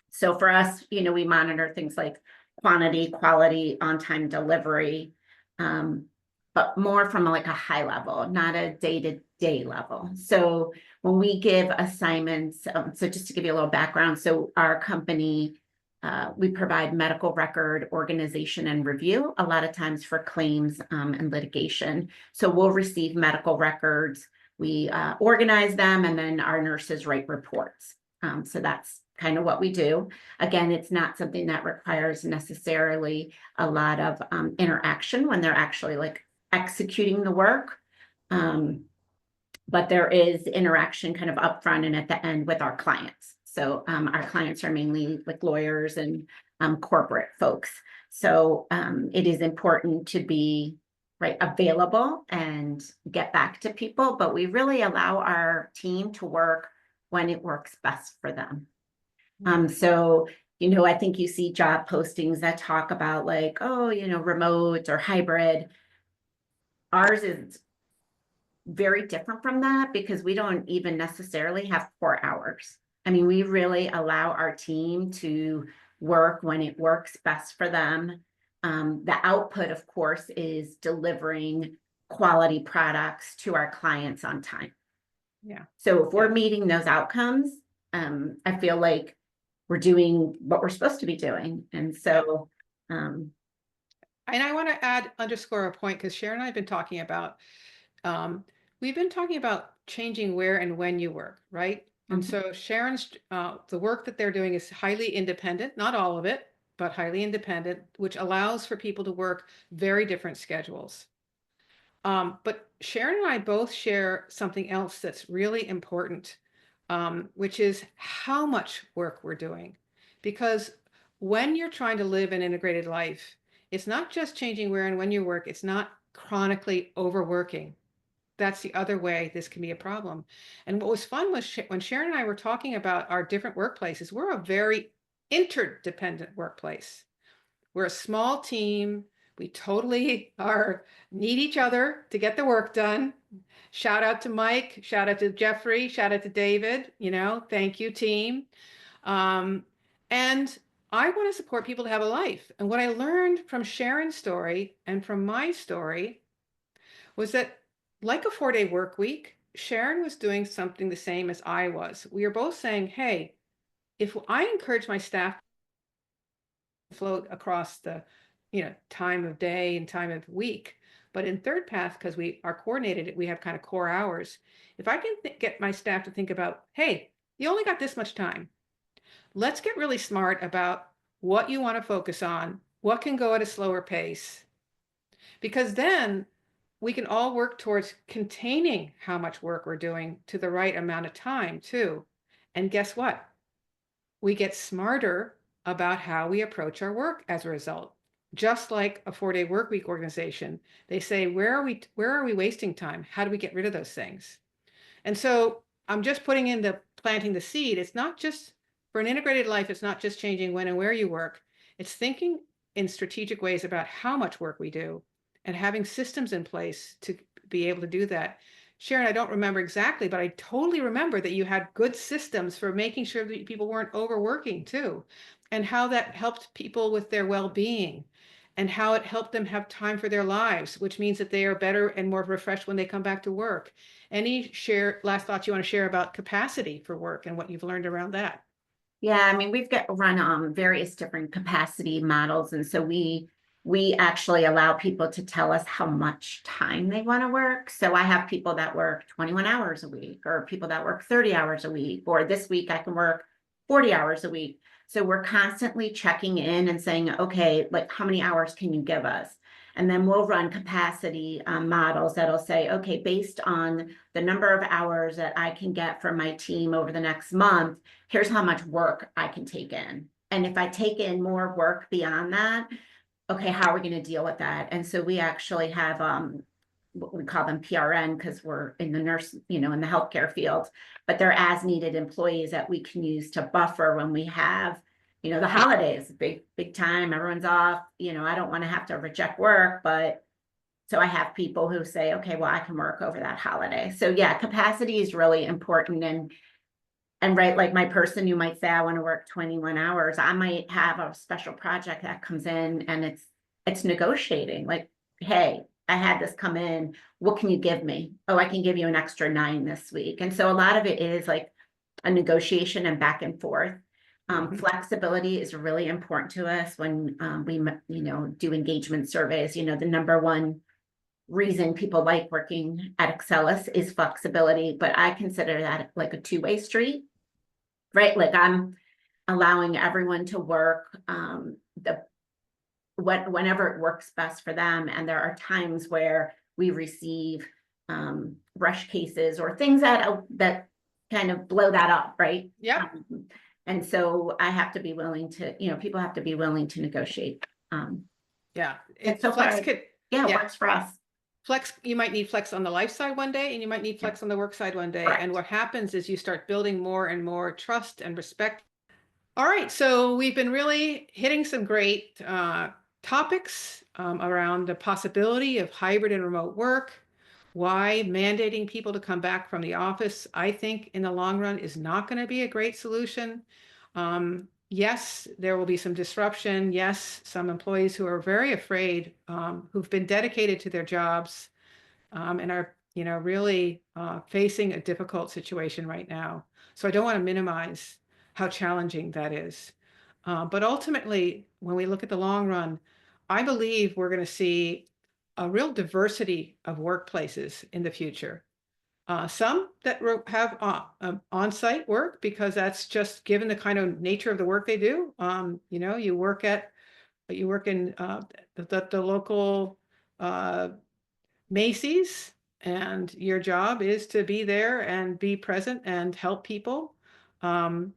So for us, we monitor things like quantity, quality, on-time delivery, but more from like a high level, not a day-to-day level. So when we give assignments, so just to give you a little background, so our company, we provide medical record organization and review, a lot of times for claims and litigation. So we'll receive medical records, we organize them, and then our nurses write reports. So that's kind of what we do. Again, it's not something that requires necessarily a lot of interaction when they're actually like executing the work. But there is interaction kind of upfront and at the end with our clients. So our clients are mainly like lawyers and corporate folks. So it is important to be available and get back to people, but we really allow our team to work when it works best for them. So, I think you see job postings that talk about like, oh, remote or hybrid. Ours is very different from that because we don't even necessarily have 4 hours. I mean, we really allow our team to work when it works best for them. The output, of course, is delivering quality products to our clients on time. Yeah. So if we're meeting those outcomes, I feel like we're doing what we're supposed to be doing. And so, and I want to underscore a point because Sharon and I have been talking about, we've been talking about changing where and when you work, right? And so Sharon's, the work that they're doing is highly independent, not all of it, but highly independent, which allows for people to work very different schedules. But Sharon and I both share something else that's really important, which is how much work we're doing. Because when you're trying to live an integrated life, it's not just changing where and when you work, it's not chronically overworking. That's the other way this can be a problem. And what was fun was when Sharon and I were talking about our different workplaces, we're a very interdependent workplace. We're a small team. We totally need each other to get the work done. Shout out to Mike, shout out to Jeffrey, shout out to David, thank you, team. And I want to support people to have a life. And what I learned from Sharon's story and from my story was that, like a 4-day work week, Sharon was doing something the same as I was. We were both saying, hey, if I encourage my staff to float across the time of day and time of week, but in ThirdPath, because we are coordinated, we have kind of core hours. If I can get my staff to think about, hey, you only got this much time. Let's get really smart about what you want to focus on, what can go at a slower pace, because then we can all work towards containing how much work we're doing to the right amount of time too. And guess what? We get smarter about how we approach our work as a result. Just like a 4-day work week organization, they say, where are we wasting time? How do we get rid of those things? And so I'm just planting the seed. It's not just for an integrated life. It's not just changing when and where you work. It's thinking in strategic ways about how much work we do and having systems in place to be able to do that. Sharon, I don't remember exactly, but I totally remember that you had good systems for making sure that people weren't overworking too, and how that helped people with their well-being and how it helped them have time for their lives, which means that they are better and more refreshed when they come back to work. Any last thoughts you want to share about capacity for work and what you've learned around that? Yeah, I mean, we've run various different capacity models. And so we actually allow people to tell us how much time they want to work. So I have people that work 21 hours a week, or people that work 30 hours a week, or this week I can work 40 hours a week. So we're constantly checking in and saying, okay, like how many hours can you give us? And then we'll run capacity models that'll say, okay, based on the number of hours that I can get from my team over the next month, here's how much work I can take in. And if I take in more work beyond that, okay, how are we going to deal with that? And so we actually have what we call them PRN, because we're in the in the healthcare field, but they're as needed employees that we can use to buffer when we have, the holidays, big time, everyone's off, I don't want to have to reject work, but so I have people who say, okay, well, I can work over that holiday. So yeah, capacity is really important. And right, like my person, you might say, I want to work 21 hours. I might have a special project that comes in and it's negotiating like, hey, I had this come in. What can you give me? Oh, I can give you an extra 9 this week. And so a lot of it is like a negotiation and back and forth. Flexibility is really important to us when we, do engagement surveys. The number one reason people like working at Excelis is flexibility, but I consider that like a two-way street, right? Like I'm allowing everyone to work whenever it works best for them. And there are times where we receive rush cases or things that kind of blow that up, right? Yeah. And so I have to be willing to, people have to be willing to negotiate. Yeah. And so Flex far, could, yeah, it yeah. works for us. Flex, you might need flex on the life side one day, and you might need flex on the work side one day. Correct. And what happens is you start building more and more trust and respect. All right, so we've been really hitting some great topics around the possibility of hybrid and remote work, why mandating people to come back from the office, I think in the long run is not going to be a great solution. Yes, there will be some disruption. Yes, some employees who are very afraid, who've been dedicated to their jobs and are, really facing a difficult situation right now. So I don't want to minimize how challenging that is. But ultimately, when we look at the long run, I believe we're going to see a real diversity of workplaces in the future. Some that have on-site work because that's just given the kind of nature of the work they do. You work in the local Macy's, and your job is to be there and be present and help people. And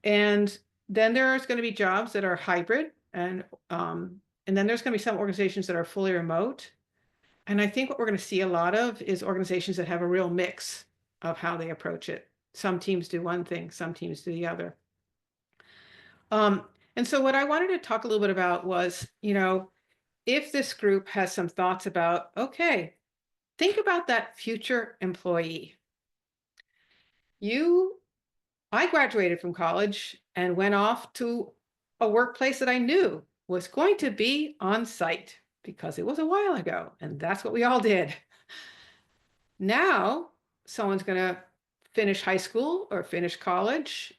then there's going to be jobs that are hybrid, and then there's going to be some organizations that are fully remote. And I think what we're going to see a lot of is organizations that have a real mix of how they approach it. Some teams do one thing, some teams do the other. And so what I wanted to talk a little bit about was, if this group has some thoughts about, okay, think about that future employee. I graduated from college and went off to a workplace that I knew was going to be on site because it was a while ago, and that's what we all did. Now, someone's going to finish high school or finish college,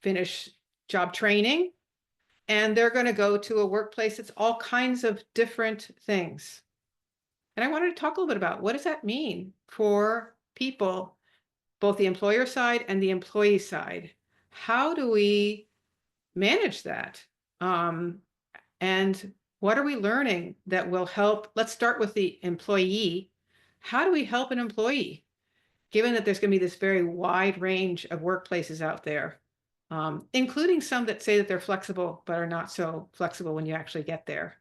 finish job training, and they're going to go to a workplace that's all kinds of different things. And I wanted to talk a little bit about what does that mean for people, both the employer side and the employee side. How do we manage that? And what are we learning that will help? Let's start with the employee. How do we help an employee, given that there's going to be this very wide range of workplaces out there, including some that say that they're flexible, but are not so flexible when you actually get there?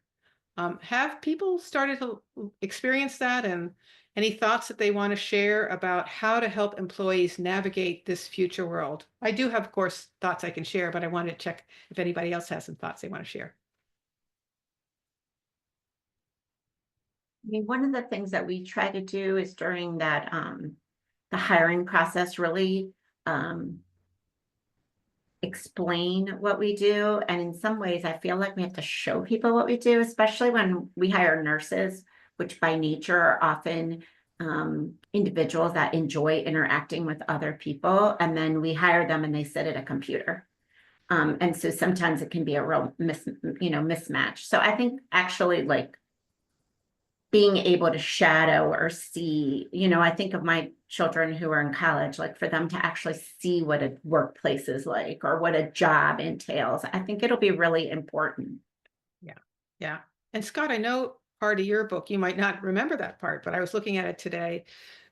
Have people started to experience that, and any thoughts that they want to share about how to help employees navigate this future world? I do have, of course, thoughts I can share, but I wanted to check if anybody else has some thoughts they want to share. I mean, one of the things that we try to do is during that the hiring process really explain what we do. And in some ways, I feel like we have to show people what we do, especially when we hire nurses, which by nature are often individuals that enjoy interacting with other people. And then we hire them and they sit at a computer. And so sometimes it can be a real mismatch. So I think actually like being able to shadow or see, I think of my children who are in college, like for them to actually see what a workplace is like or what a job entails, I think it'll be really important. Yeah. And Scott, I know part of your book, you might not remember that part, but I was looking at it today,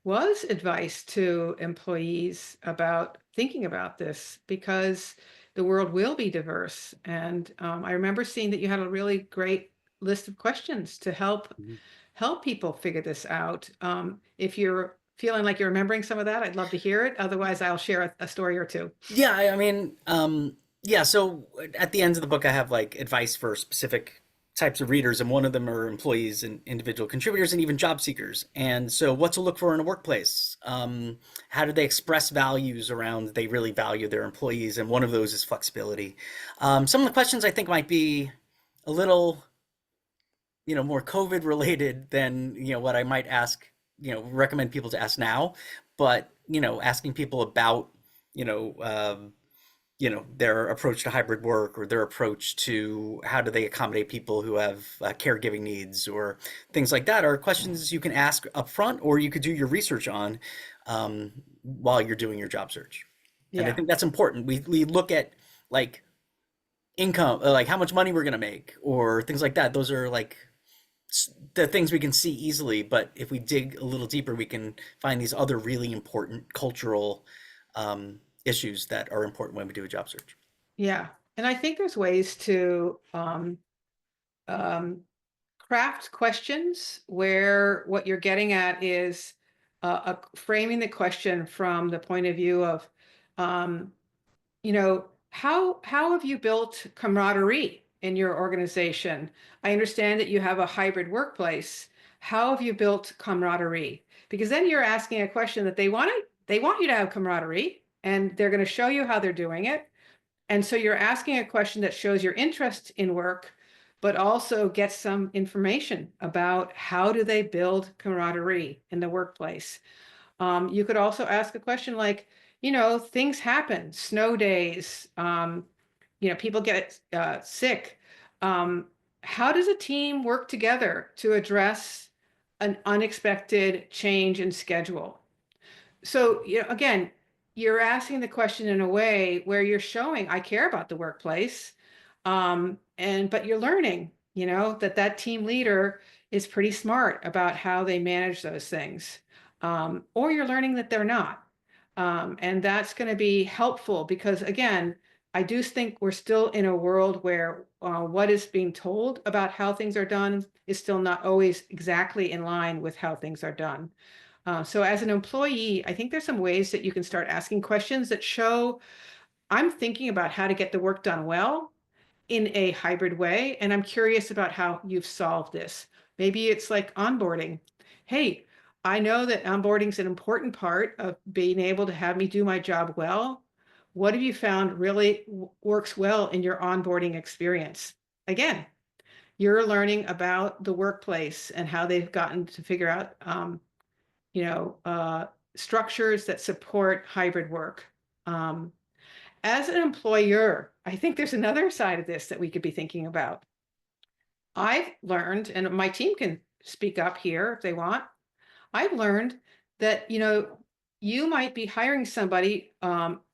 was advice to employees about thinking about this because the world will be diverse. And I remember seeing that you had a really great list of questions to help people figure this out. If you're feeling like you're remembering some of that, I'd love to hear it. Otherwise, I'll share a story or two. Yeah, I mean, yeah, so at the end of the book, I have like advice for specific types of readers, and one of them are employees and individual contributors and even job seekers. And so what to look for in a workplace? How do they express values around they really value their employees? And one of those is flexibility. Some of the questions I think might be a little more COVID related than, what I might ask, recommend people to ask now, but, asking people about, their approach to hybrid work or their approach to how do they accommodate people who have caregiving needs or things like that are questions you can ask up front or you could do your research on while you're doing your job search. And I think that's important. We look at like income, like how much money we're going to make or things like that. Those are like the things we can see easily, but if we dig a little deeper, we can find these other really important cultural issues that are important when we do a job search. Yeah. And I think there's ways to craft questions where what you're getting at is framing the question from the point of view of, how have you built camaraderie in your organization? I understand that you have a hybrid workplace. How have you built camaraderie? Because then you're asking a question that they want you to have camaraderie, and they're going to show you how they're doing it. And so you're asking a question that shows your interest in work, but also gets some information about how do they build camaraderie in the workplace. You could also ask a question like, things happen, snow days, people get sick. How does a team work together to address an unexpected change in schedule? So, again, you're asking the question in a way where you're showing I care about the workplace, but you're learning, that team leader is pretty smart about how they manage those things, or you're learning that they're not, and that's going to be helpful because, again, I do think we're still in a world where what is being told about how things are done is still not always exactly in line with how things are done. So as an employee, I think there's some ways that you can start asking questions that show I'm thinking about how to get the work done well in a hybrid way, and I'm curious about how you've solved this. Maybe it's like onboarding. Hey, I know that onboarding is an important part of being able to have me do my job well. What have you found really works well in your onboarding experience? Again, you're learning about the workplace and how they've gotten to figure out structures that support hybrid work. As an employer, I think there's another side of this that we could be thinking about. I've learned, and my team can speak up here if they want. I've learned that, you might be hiring somebody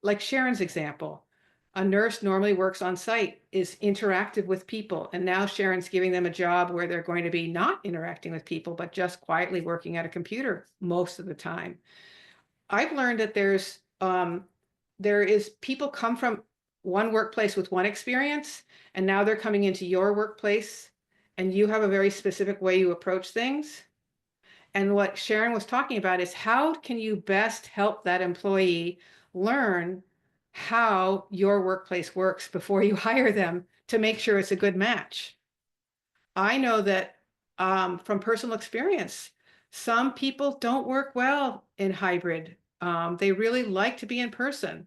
like Sharon's example. A nurse normally works on site, is interactive with people. And now Sharon's giving them a job where they're going to be not interacting with people, but just quietly working at a computer most of the time. I've learned that there is people come from one workplace with one experience, and now they're coming into your workplace, and you have a very specific way you approach things. And what Sharon was talking about is how can you best help that employee learn how your workplace works before you hire them to make sure it's a good match. I know that from personal experience, some people don't work well in hybrid. They really like to be in person.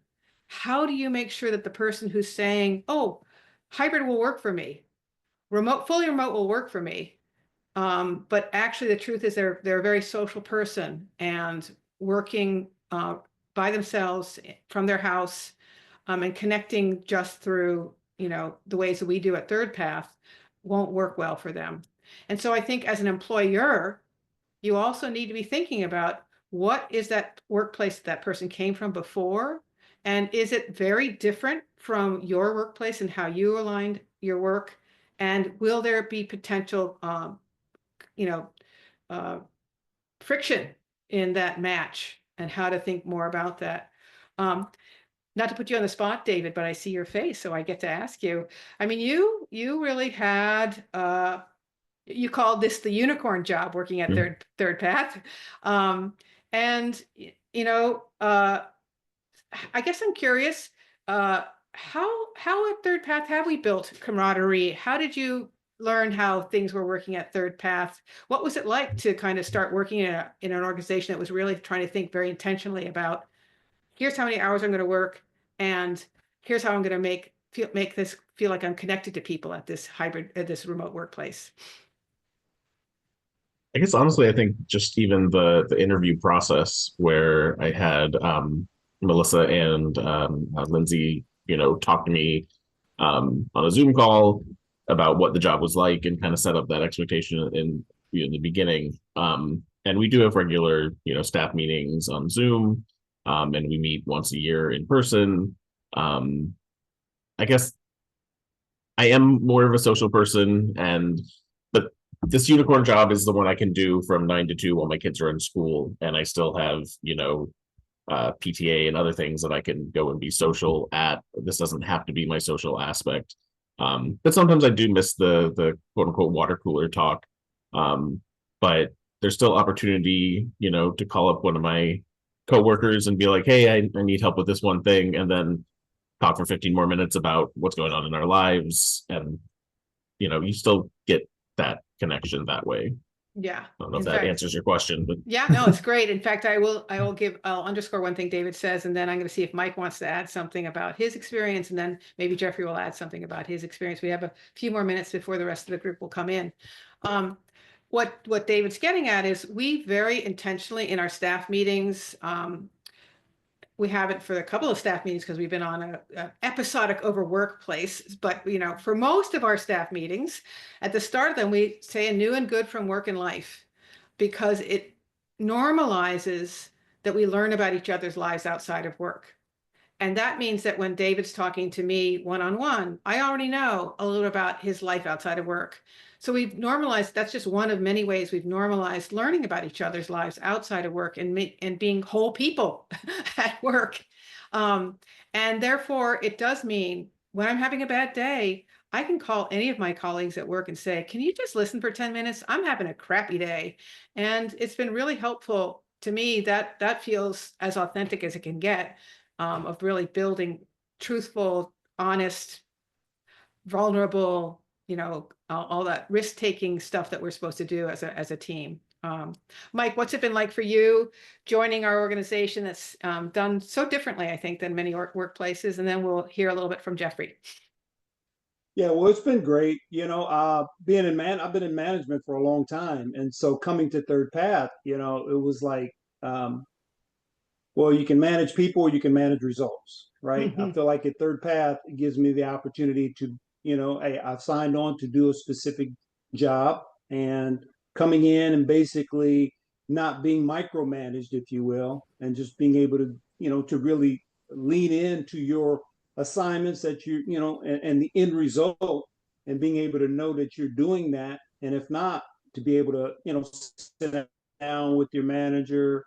How do you make sure that the person who's saying, oh, hybrid will work for me, fully remote will work for me, but actually the truth is they're a very social person and working by themselves from their house, and connecting just through, the ways that we do at ThirdPath won't work well for them. And so I think as an employer, you also need to be thinking about what is that workplace that person came from before, and is it very different from your workplace and how you aligned your work, and will there be potential friction in that match, and how to think more about that. Not to put you on the spot, David, but I see your face, so I get to ask you. I mean, you really had, you called this the unicorn job working at ThirdPath. And, I guess I'm curious, how at ThirdPath have we built camaraderie? How did you learn how things were working at ThirdPath? What was it like to kind of start working in an organization that was really trying to think very intentionally about, here's how many hours I'm going to work, and here's how I'm going to make this feel like I'm connected to people at this this remote workplace? I guess honestly, I think just even the interview process where I had Melissa and Lindsay, talk to me on a Zoom call about what the job was like and kind of set up that expectation in the beginning. And we do have regular, staff meetings on Zoom, and we meet once a year in person. I guess I am more of a social person, but this unicorn job is the one I can do from 9 to 2 while my kids are in school, and I still have, PTA and other things that I can go and be social at. This doesn't have to be my social aspect. But sometimes I do miss the quote unquote water cooler talk. But there's still opportunity, to call up one of my coworkers and be like, hey, I need help with this one thing, and then talk for 15 more minutes about what's going on in our lives. And, you still get that connection that way. Yeah. I don't know if In that fact, answers your question, but yeah, no, it's great. In fact, I'll underscore one thing David says, and then I'm going to see if Mike wants to add something about his experience, and then maybe Jeffrey will add something about his experience. We have a few more minutes before the rest of the group will come in. What David's getting at is we very intentionally in our staff meetings, we haven't for a couple of staff meetings because we've been on a episodic over workplace, but for most of our staff meetings, at the start of them, we say a new and good from work and life, because it normalizes that we learn about each other's lives outside of work. And that means that when David's talking to me one-on-one, I already know a little about his life outside of work. So we've normalized, that's just one of many ways we've normalized learning about each other's lives outside of work and being whole people at work. And therefore, it does mean when I'm having a bad day, I can call any of my colleagues at work and say, can you just listen for 10 minutes? I'm having a crappy day. And it's been really helpful to me. That feels as authentic as it can get, of really building truthful, honest, vulnerable, all that risk-taking stuff that we're supposed to do as a team. Mike, what's it been like for you joining our organization that's done so differently, I think, than many workplaces? And then we'll hear a little bit from Jeffrey. Yeah, well, it's been great. I've been in management for a long time, and so coming to ThirdPath, it was like, well, you can manage people, or you can manage results, right? I feel like at ThirdPath, it gives me the opportunity to, I've signed on to do a specific job, and coming in and basically not being micromanaged, if you will, and just being able to, to really lean into your assignments that and the end result, and being able to know that you're doing that. And if not, to be able to, sit down with your manager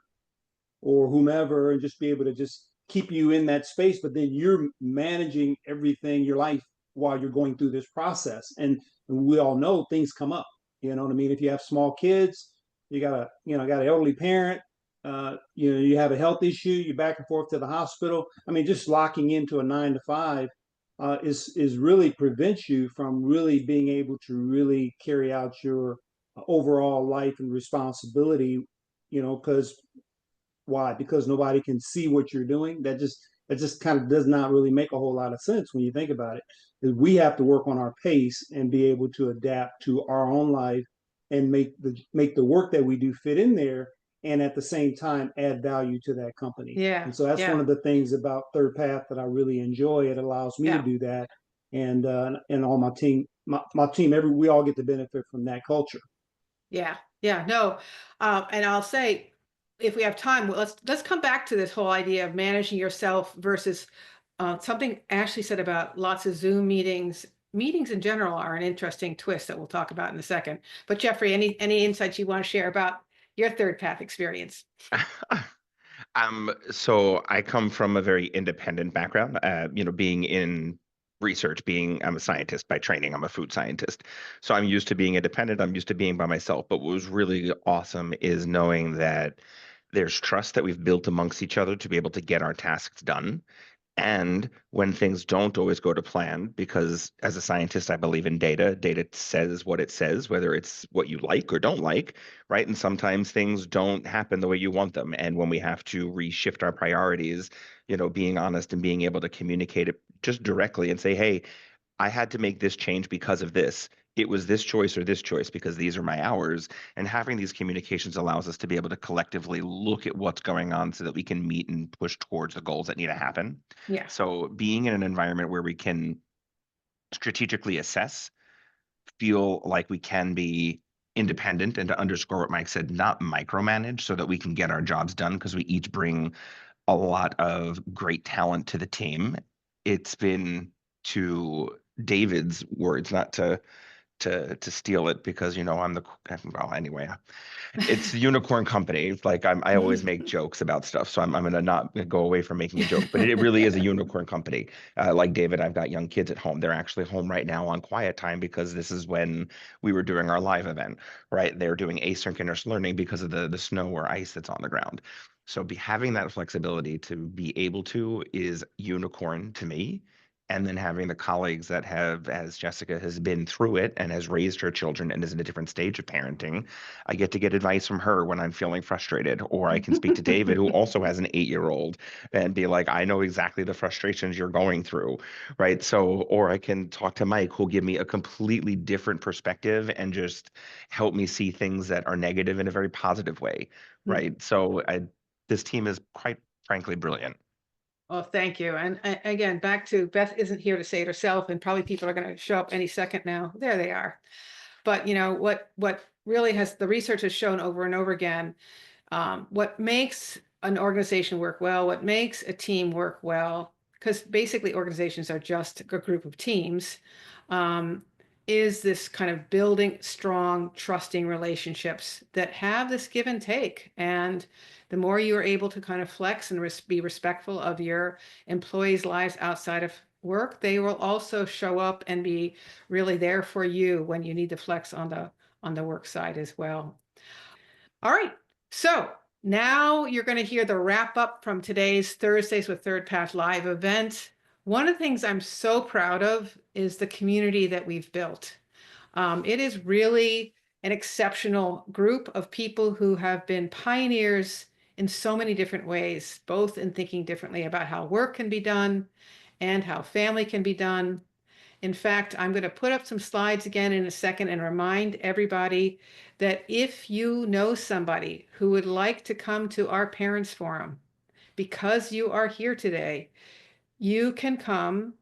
or whomever and just be able to just keep you in that space, but then you're managing everything, your life, while you're going through this process. And we all know things come up. You know what I mean? If you have small kids, you got an elderly parent, you have a health issue, you're back and forth to the hospital. I mean, just locking into a 9 to 5 is really prevents you from really being able to really carry out your overall life and responsibility, because why? Because nobody can see what you're doing. That just kind of does not really make a whole lot of sense when you think about it. We have to work on our pace and be able to adapt to our own life and make the work that we do fit in there, and at the same time add value to that company. Yeah. And so that's one of the things about ThirdPath that I really enjoy. It allows me to do that, and all my team, we all get to benefit from that culture. Yeah. No. And I'll say, if we have time, let's come back to this whole idea of managing yourself versus something Ashley said about lots of Zoom meetings. Meetings in general are an interesting twist that we'll talk about in a second. But Jeffrey, any insights you want to share about your ThirdPath experience? So I come from a very independent background, being in research, I'm a scientist by training, I'm a food scientist. So I'm used to being independent, I'm used to being by myself. But what was really awesome is knowing that there's trust that we've built amongst each other to be able to get our tasks done. And when things don't always go to plan, because as a scientist, I believe in data. Data says what it says, whether it's what you like or don't like, right? And sometimes things don't happen the way you want them. And when we have to reshift our priorities, being honest and being able to communicate it just directly and say, hey, I had to make this change because of this. It was this choice or this choice because these are my hours. And having these communications allows us to be able to collectively look at what's going on so that we can meet and push towards the goals that need to happen. Yeah. So being in an environment where we can strategically assess, feel like we can be independent, and to underscore what Mike said, not micromanage, so that we can get our jobs done because we each bring a lot of great talent to the team. It's been, to David's words, not to to steal it because I'm the well anyway. It's the unicorn company. Like I always make jokes about stuff, so I'm gonna not go away from making a joke, but it really is a unicorn company. Like David, I've got young kids at home. They're actually home right now on quiet time because this is when we were doing our live event, right? They're doing asynchronous learning because of the snow or ice that's on the ground. So having that flexibility to be able to is unicorn to me. And then having the colleagues that have, as Jessica has been through it and has raised her children and is in a different stage of parenting, I get to get advice from her when I'm feeling frustrated, or I can speak to David, who also has an 8-year-old, and be like, I know exactly the frustrations you're going through, right? So, or I can talk to Mike, who'll give me a completely different perspective and just help me see things that are negative in a very positive way, right? So this team is quite frankly brilliant. Well, thank you. And again, back to Beth isn't here to say it herself, and probably people are going to show up any second now. There they are. But what really has the research has shown over and over again, what makes an organization work well, what makes a team work well, because basically organizations are just a group of teams, is this kind of building strong, trusting relationships that have this give and take. And the more you are able to kind of flex and be respectful of your employees' lives outside of work, they will also show up and be really there for you when you need to flex on the work side as well. All right, so now you're going to hear the wrap up from today's Thursdays with ThirdPath live event. One of the things I'm so proud of is the community that we've built. It is really an exceptional group of people who have been pioneers in so many different ways, both in thinking differently about how work can be done and how family can be done. In fact, I'm going to put up some slides again in a second and remind everybody that if you know somebody who would like to come to our Parents Forum, because you are here today, you can come,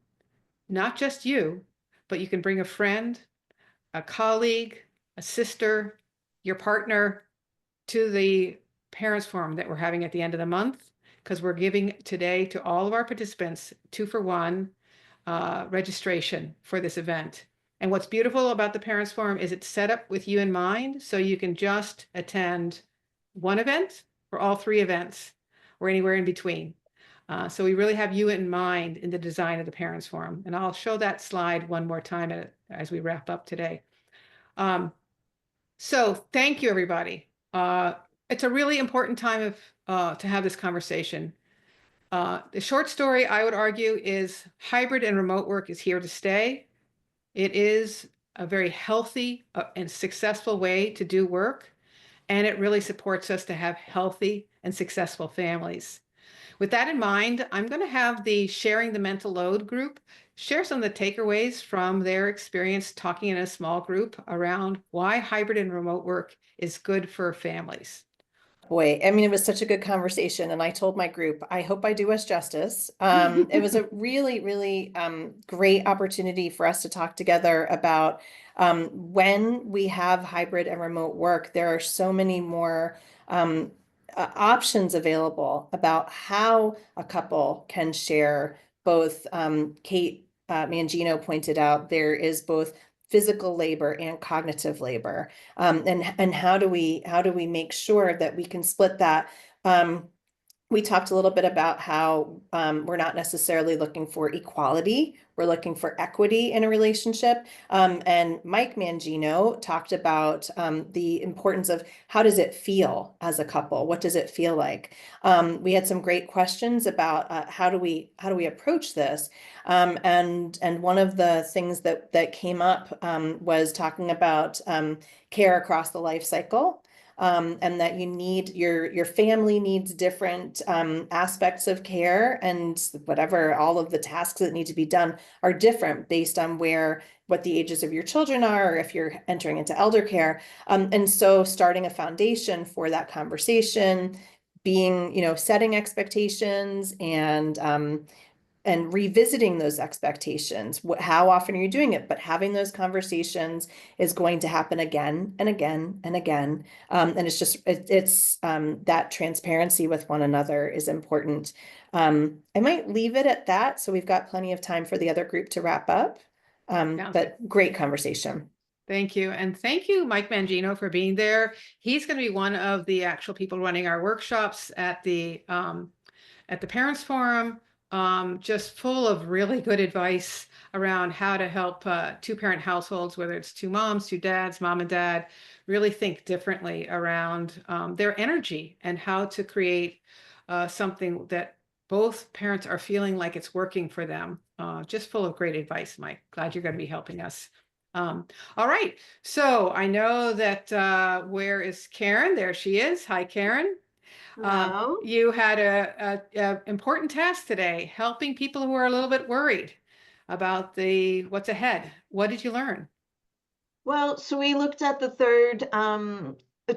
not just you, but you can bring a friend, a colleague, a sister, your partner to the Parents Forum that we're having at the end of the month, because we're giving today to all of our participants 2-for-1 registration for this event. And what's beautiful about the Parents Forum is it's set up with you in mind, so you can just attend one event or all 3 events or anywhere in between. So we really have you in mind in the design of the Parents Forum. And I'll show that slide one more time as we wrap up today. So thank you, everybody. It's a really important time to have this conversation. The short story, I would argue, is hybrid and remote work is here to stay. It is a very healthy and successful way to do work, and it really supports us to have healthy and successful families. With that in mind, I'm going to have the Sharing the Mental Load group share some of the takeaways from their experience talking in a small group around why hybrid and remote work is good for families. Boy, I mean, it was such a good conversation, and I told my group, I hope I do us justice. It was a really, really great opportunity for us to talk together about when we have hybrid and remote work, there are so many more options available about how a couple can share both. Kate Mangino pointed out there is both physical labor and cognitive labor, and how do we make sure that we can split that? We talked a little bit about how we're not necessarily looking for equality. We're looking for equity in a relationship. And Mike Mangino talked about the importance of how does it feel as a couple? What does it feel like? We had some great questions about how do we approach this? And one of the things that came up was talking about care across the life cycle. And that you need your family needs different aspects of care, and whatever all of the tasks that need to be done are different based on what the ages of your children are, or if you're entering into elder care. And so starting a foundation for that conversation, being, setting expectations and revisiting those expectations. How often are you doing it? But having those conversations is going to happen again and again and again. And it's just, it's that transparency with one another is important. I might leave it at that. So we've got plenty of time for the other group to wrap up. But great conversation. Thank you. And thank you, Mike Mangino, for being there. He's going to be one of the actual people running our workshops at the Parents Forum, just full of really good advice around how to help two-parent households, whether it's two moms, two dads, mom and dad, really think differently around their energy and how to create something that both parents are feeling like it's working for them. Just full of great advice, Mike. Glad you're going to be helping us. All right. So I know that where is Karen? There she is. Hi, Karen. Hello. You had a important task today, helping people who are a little bit worried about what's ahead. What did you learn? Well, so we looked at the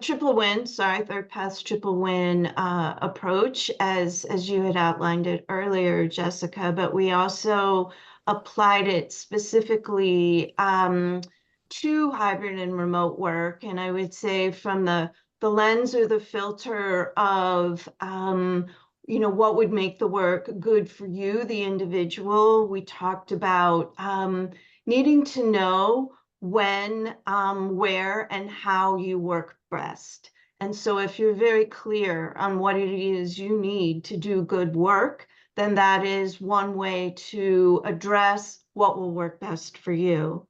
triple win, ThirdPath's triple win approach as you had outlined it earlier, Jessica, but we also applied it specifically to hybrid and remote work. And I would say from the lens or the filter of what would make the work good for you, the individual. We talked about needing to know when, where, and how you work best. And so if you're very clear on what it is you need to do good work, then that is one way to address what will work best for you.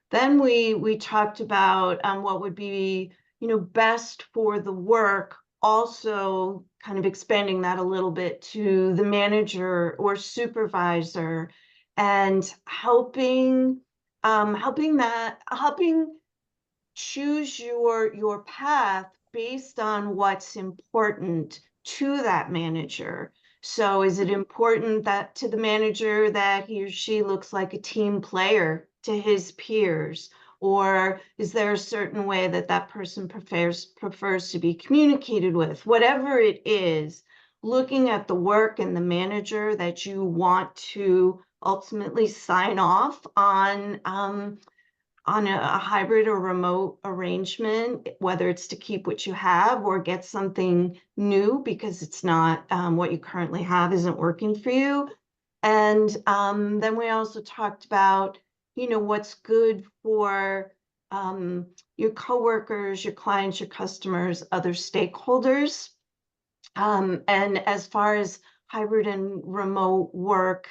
Then we talked about what would be, best for the work, also kind of expanding that a little bit to the manager or supervisor, and helping choose your path based on what's important to that manager. So is it important that to the manager that he or she looks like a team player to his peers? Or is there a certain way that that person prefers to be communicated with? Whatever it is, looking at the work and the manager that you want to ultimately sign off on a hybrid or remote arrangement, whether it's to keep what you have or get something new because it's not what you currently have isn't working for you. And then we also talked about, what's good for your coworkers, your clients, your customers, other stakeholders. And as far as hybrid and remote work,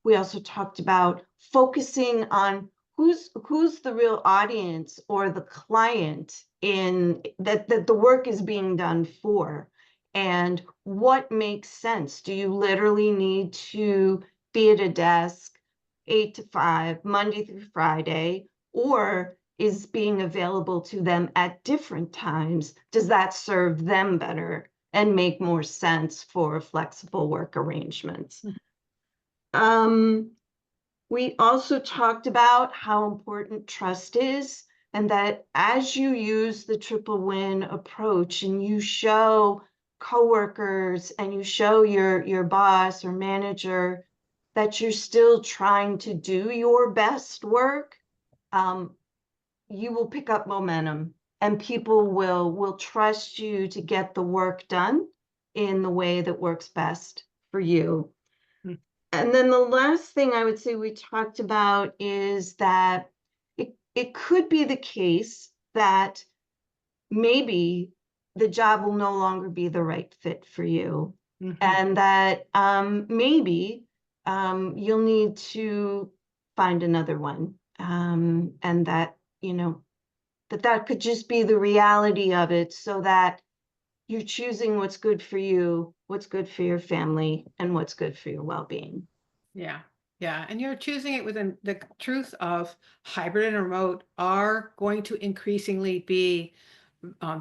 we also talked about focusing on who's the real audience or the client in that the work is being done for, and what makes sense. Do you literally need to be at a desk 8 to 5, Monday through Friday, or is being available to them at different times? Does that serve them better and make more sense for flexible work arrangements? We also talked about how important trust is, and that as you use the triple win approach and you show coworkers and you show your boss or manager that you're still trying to do your best work, you will pick up momentum, and people will trust you to get the work done in the way that works best for you. And then the last thing I would say we talked about is that it could be the case that maybe the job will no longer be the right fit for you. Mm-hmm. And that maybe you'll need to find another one. And that, that could just be the reality of it, so that you're choosing what's good for you, what's good for your family, and what's good for your well-being. Yeah. Yeah. And you're choosing it within the truth of hybrid and remote are going to increasingly be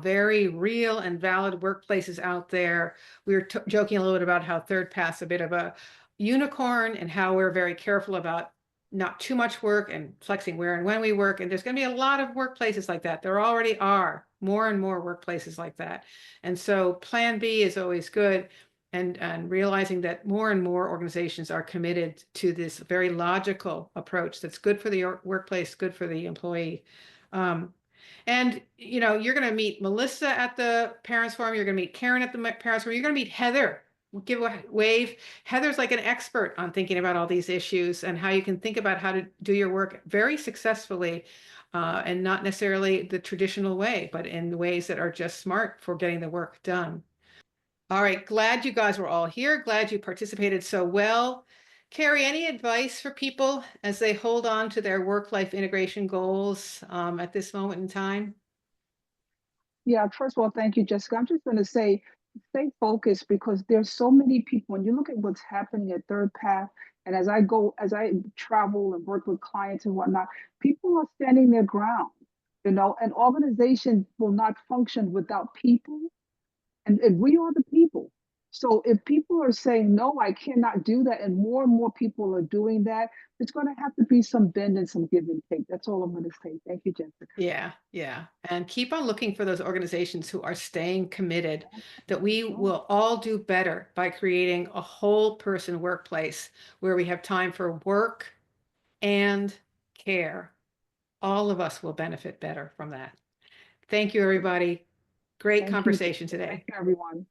very real and valid workplaces out there. We were joking a little bit about how ThirdPath's a bit of a unicorn, and how we're very careful about not too much work and flexing where and when we work. And there's going to be a lot of workplaces like that. There already are more and more workplaces like that. And so plan B is always good. And realizing that more and more organizations are committed to this very logical approach that's good for the workplace, good for the employee. And, you're going to meet Melissa at the Parents Forum. You're going to meet Karen at the Parents Forum. You're going to meet Heather give a wave. Heather's like an expert on thinking about all these issues and how you can think about how to do your work very successfully, and not necessarily the traditional way, but in ways that are just smart for getting the work done. All right, glad you guys were all here. Glad you participated so well. Carrie, any advice for people as they hold on to their work-life integration goals at this moment in time? Yeah, first of all, thank you, Jessica. I'm just going to say, stay focused because there's so many people. When you look at what's happening at ThirdPath, and as I travel and work with clients and whatnot, people are standing their ground. An organization will not function without people, and we are the people. So if people are saying, no, I cannot do that, and more people are doing that, it's going to have to be some bend and some give and take. That's all I'm going to say. Thank you, Jessica. Yeah, yeah. And keep on looking for those organizations who are staying committed, that we will all do better by creating a whole person workplace where we have time for work and care. All of us will benefit better from that. Thank you, everybody. Great Thank you. conversation today. Thank you, everyone.